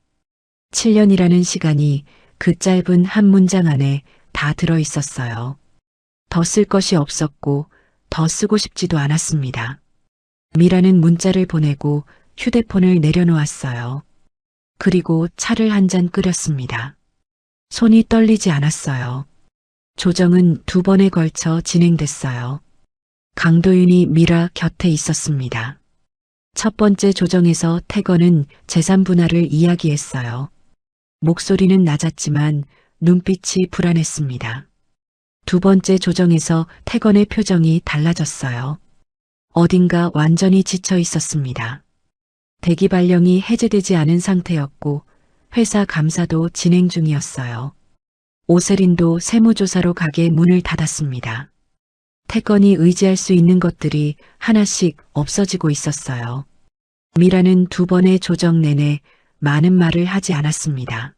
7년이라는 시간이 그 짧은 한 문장 안에 다 들어 있었어요. 더 쓸 것이 없었고 더 쓰고 싶지도 않았습니다. 미라는 문자를 보내고 휴대폰을 내려놓았어요. 그리고 차를 한 잔 끓였습니다. 손이 떨리지 않았어요. 조정은 2번에 걸쳐 진행됐어요. 강도윤이 미라 곁에 있었습니다. 첫 번째 조정에서 태건은 재산 분할을 이야기했어요. 목소리는 낮았지만 눈빛이 불안했습니다. 두 번째 조정에서 태건의 표정이 달라졌어요. 어딘가 완전히 지쳐 있었습니다. 대기 발령이 해제되지 않은 상태였고 회사 감사도 진행 중이었어요. 오세린도 세무조사로 가게 문을 닫았습니다. 태건이 의지할 수 있는 것들이 하나씩 없어지고 있었어요. 미라는 2번의 조정 내내 많은 말을 하지 않았습니다.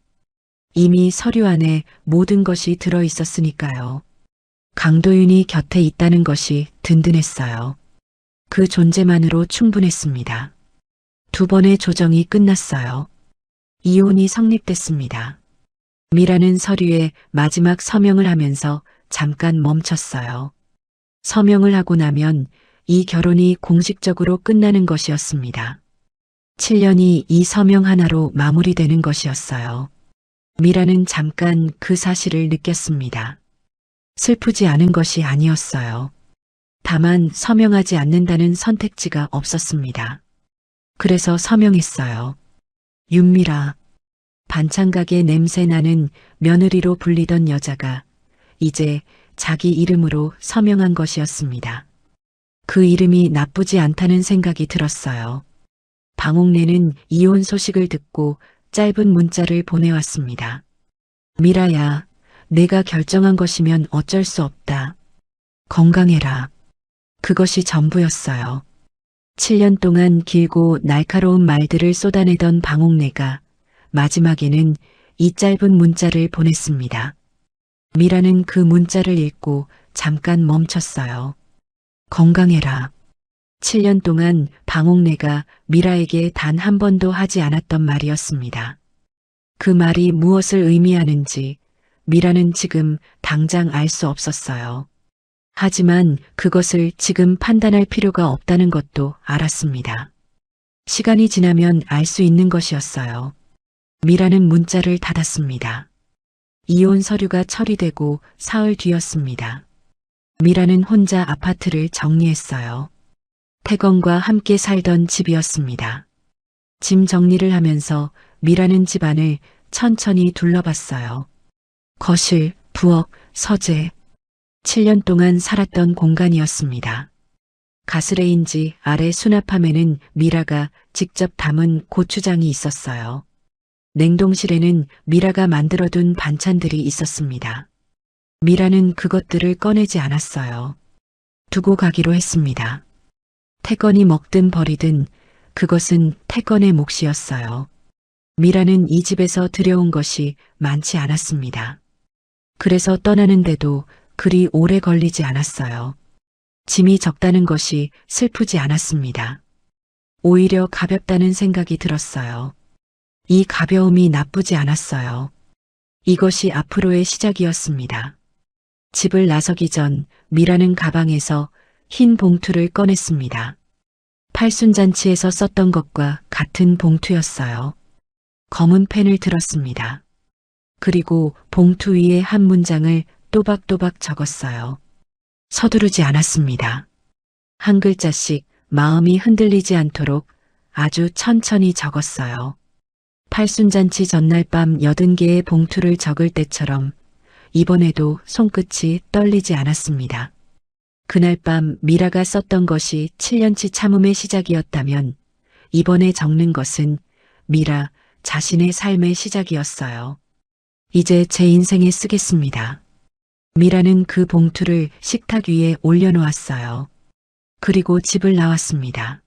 이미 서류 안에 모든 것이 들어 있었으니까요. 강도윤이 곁에 있다는 것이 든든했어요. 그 존재만으로 충분했습니다. 2번의 조정이 끝났어요. 이혼이 성립됐습니다. 미라는 서류에 마지막 서명을 하면서 잠깐 멈췄어요. 서명을 하고 나면 이 결혼이 공식적으로 끝나는 것이었습니다. 7년이 이 서명 하나로 마무리되는 것이었어요. 미라는 잠깐 그 사실을 느꼈습니다. 슬프지 않은 것이 아니었어요. 다만 서명하지 않는다는 선택지가 없었습니다. 그래서 서명했어요. 윤미라. 반찬가게 냄새 나는 며느리로 불리던 여자가 이제 자기 이름으로 서명한 것이었습니다. 그 이름이 나쁘지 않다는 생각이 들었어요. 방옥래는 이혼 소식을 듣고 짧은 문자를 보내왔습니다. 미라야, 내가 결정한 것이면 어쩔 수 없다. 건강해라. 그것이 전부였어요. 7년 동안 길고 날카로운 말들을 쏟아내던 방옥래가 마지막에는 이 짧은 문자를 보냈습니다. 미라는 그 문자를 읽고 잠깐 멈췄어요. 건강해라. 7년 동안 방옥래가 미라에게 단 한 번도 하지 않았던 말이었습니다. 그 말이 무엇을 의미하는지 미라는 지금 당장 알 수 없었어요. 하지만 그것을 지금 판단할 필요가 없다는 것도 알았습니다. 시간이 지나면 알 수 있는 것이었어요. 미라는 문자를 닫았습니다. 이혼 서류가 처리되고 사흘 뒤였습니다. 미라는 혼자 아파트를 정리했어요. 태건과 함께 살던 집이었습니다. 짐 정리를 하면서 미라는 집안을 천천히 둘러봤어요. 거실, 부엌, 서재. 7년 동안 살았던 공간이었습니다. 가스레인지 아래 수납함에는 미라가 직접 담은 고추장이 있었어요. 냉동실에는 미라가 만들어둔 반찬들이 있었습니다. 미라는 그것들을 꺼내지 않았어요. 두고 가기로 했습니다. 태건이 먹든 버리든 그것은 태건의 몫이었어요. 미라는 이 집에서 들여온 것이 많지 않았습니다. 그래서 떠나는데도 그리 오래 걸리지 않았어요. 짐이 적다는 것이 슬프지 않았습니다. 오히려 가볍다는 생각이 들었어요. 이 가벼움이 나쁘지 않았어요. 이것이 앞으로의 시작이었습니다. 집을 나서기 전 미라는 가방에서 흰 봉투를 꺼냈습니다. 팔순잔치에서 썼던 것과 같은 봉투였어요. 검은 펜을 들었습니다. 그리고 봉투 위에 한 문장을 또박또박 적었어요. 서두르지 않았습니다. 한 글자씩 마음이 흔들리지 않도록 아주 천천히 적었어요. 팔순잔치 전날 밤 80개의 봉투를 적을 때처럼 이번에도 손끝이 떨리지 않았습니다. 그날 밤 미라가 썼던 것이 7년치 참음의 시작이었다면 이번에 적는 것은 미라 자신의 삶의 시작이었어요. 이제 제 인생에 쓰겠습니다. 미라는 그 봉투를 식탁 위에 올려놓았어요. 그리고 집을 나왔습니다.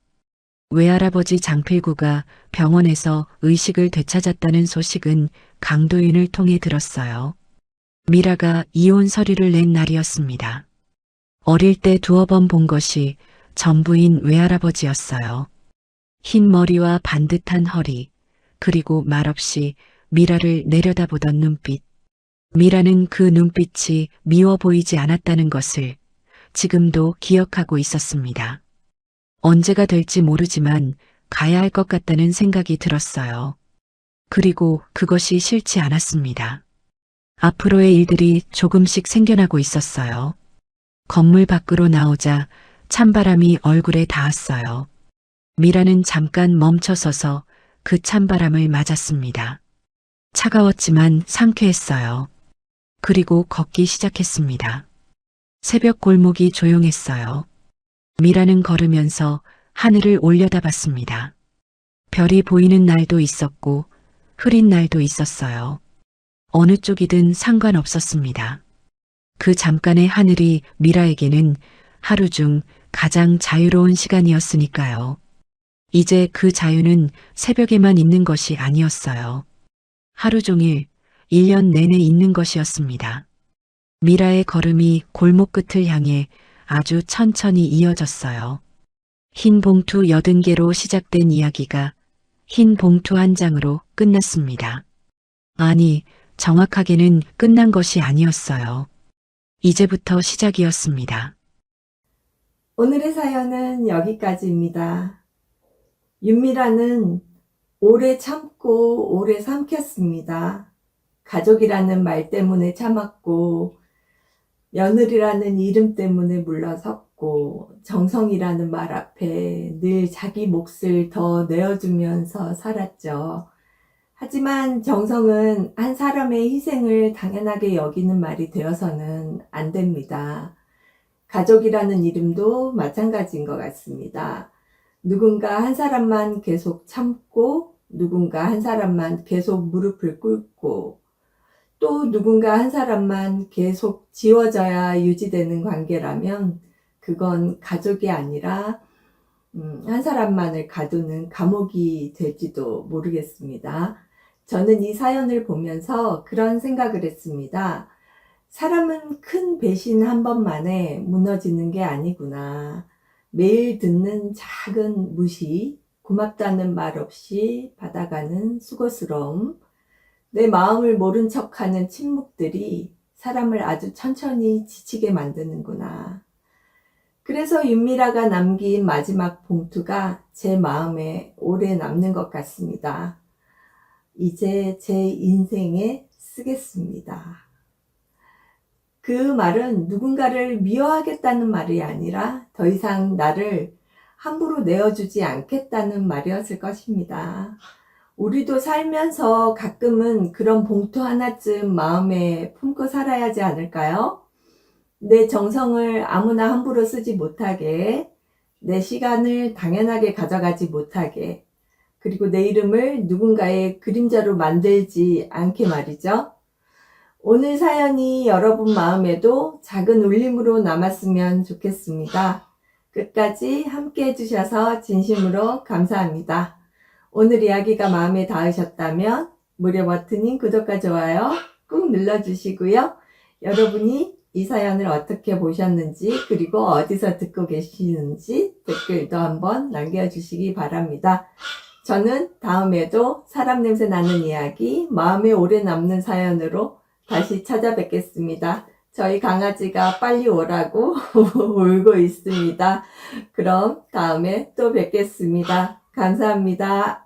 외할아버지 장필구가 병원에서 의식을 되찾았다는 소식은 강도윤을 통해 들었어요. 미라가 이혼 서류를 낸 날이었습니다. 어릴 때 두어 번 본 것이 전부인 외할아버지였어요. 흰 머리와 반듯한 허리, 그리고 말없이 미라를 내려다보던 눈빛. 미라는 그 눈빛이 미워 보이지 않았다는 것을 지금도 기억하고 있었습니다. 언제가 될지 모르지만 가야 할 것 같다는 생각이 들었어요. 그리고 그것이 싫지 않았습니다. 앞으로의 일들이 조금씩 생겨나고 있었어요. 건물 밖으로 나오자 찬바람이 얼굴에 닿았어요. 미라는 잠깐 멈춰서서 그 찬바람을 맞았습니다. 차가웠지만 상쾌했어요. 그리고 걷기 시작했습니다. 새벽 골목이 조용했어요. 미라는 걸으면서 하늘을 올려다봤습니다. 별이 보이는 날도 있었고 흐린 날도 있었어요. 어느 쪽이든 상관없었습니다. 그 잠깐의 하늘이 미라에게는 하루 중 가장 자유로운 시간이었으니까요. 이제 그 자유는 새벽에만 있는 것이 아니었어요. 하루 종일 1년 내내 있는 것이었습니다. 미라의 걸음이 골목 끝을 향해 아주 천천히 이어졌어요. 흰 봉투 80개로 시작된 이야기가 흰 봉투 한 장으로 끝났습니다. 아니, 정확하게는 끝난 것이 아니었어요. 이제부터 시작이었습니다. 오늘의 사연은 여기까지입니다. 윤미라는 오래 참고 오래 삼켰습니다. 가족이라는 말 때문에 참았고, 며느리라는 이름 때문에 물러섰고, 정성이라는 말 앞에 늘 자기 몫을 더 내어주면서 살았죠. 하지만 정성은 한 사람의 희생을 당연하게 여기는 말이 되어서는 안 됩니다. 가족이라는 이름도 마찬가지인 것 같습니다. 누군가 한 사람만 계속 참고, 누군가 한 사람만 계속 무릎을 꿇고, 또 누군가 한 사람만 계속 지워져야 유지되는 관계라면 그건 가족이 아니라 한 사람만을 가두는 감옥이 될지도 모르겠습니다. 저는 이 사연을 보면서 그런 생각을 했습니다. 사람은 큰 배신 한 번만에 무너지는 게 아니구나. 매일 듣는 작은 무시, 고맙다는 말 없이 받아가는 수고스러움, 내 마음을 모른 척하는 침묵들이 사람을 아주 천천히 지치게 만드는구나. 그래서 윤미라가 남긴 마지막 봉투가 제 마음에 오래 남는 것 같습니다. 이제 제 인생에 쓰겠습니다. 그 말은 누군가를 미워하겠다는 말이 아니라 더 이상 나를 함부로 내어주지 않겠다는 말이었을 것입니다. 우리도 살면서 가끔은 그런 봉투 하나쯤 마음에 품고 살아야 하지 않을까요? 내 정성을 아무나 함부로 쓰지 못하게, 내 시간을 당연하게 가져가지 못하게, 그리고 내 이름을 누군가의 그림자로 만들지 않게 말이죠. 오늘 사연이 여러분 마음에도 작은 울림으로 남았으면 좋겠습니다. 끝까지 함께 해주셔서 진심으로 감사합니다. 오늘 이야기가 마음에 닿으셨다면 무료 버튼인 구독과 좋아요 꾹 눌러주시고요. 여러분이 이 사연을 어떻게 보셨는지, 그리고 어디서 듣고 계시는지 댓글도 한번 남겨주시기 바랍니다. 저는 다음에도 사람 냄새 나는 이야기, 마음에 오래 남는 사연으로 다시 찾아뵙겠습니다. 저희 강아지가 빨리 오라고 울고 있습니다. 그럼 다음에 또 뵙겠습니다. 감사합니다.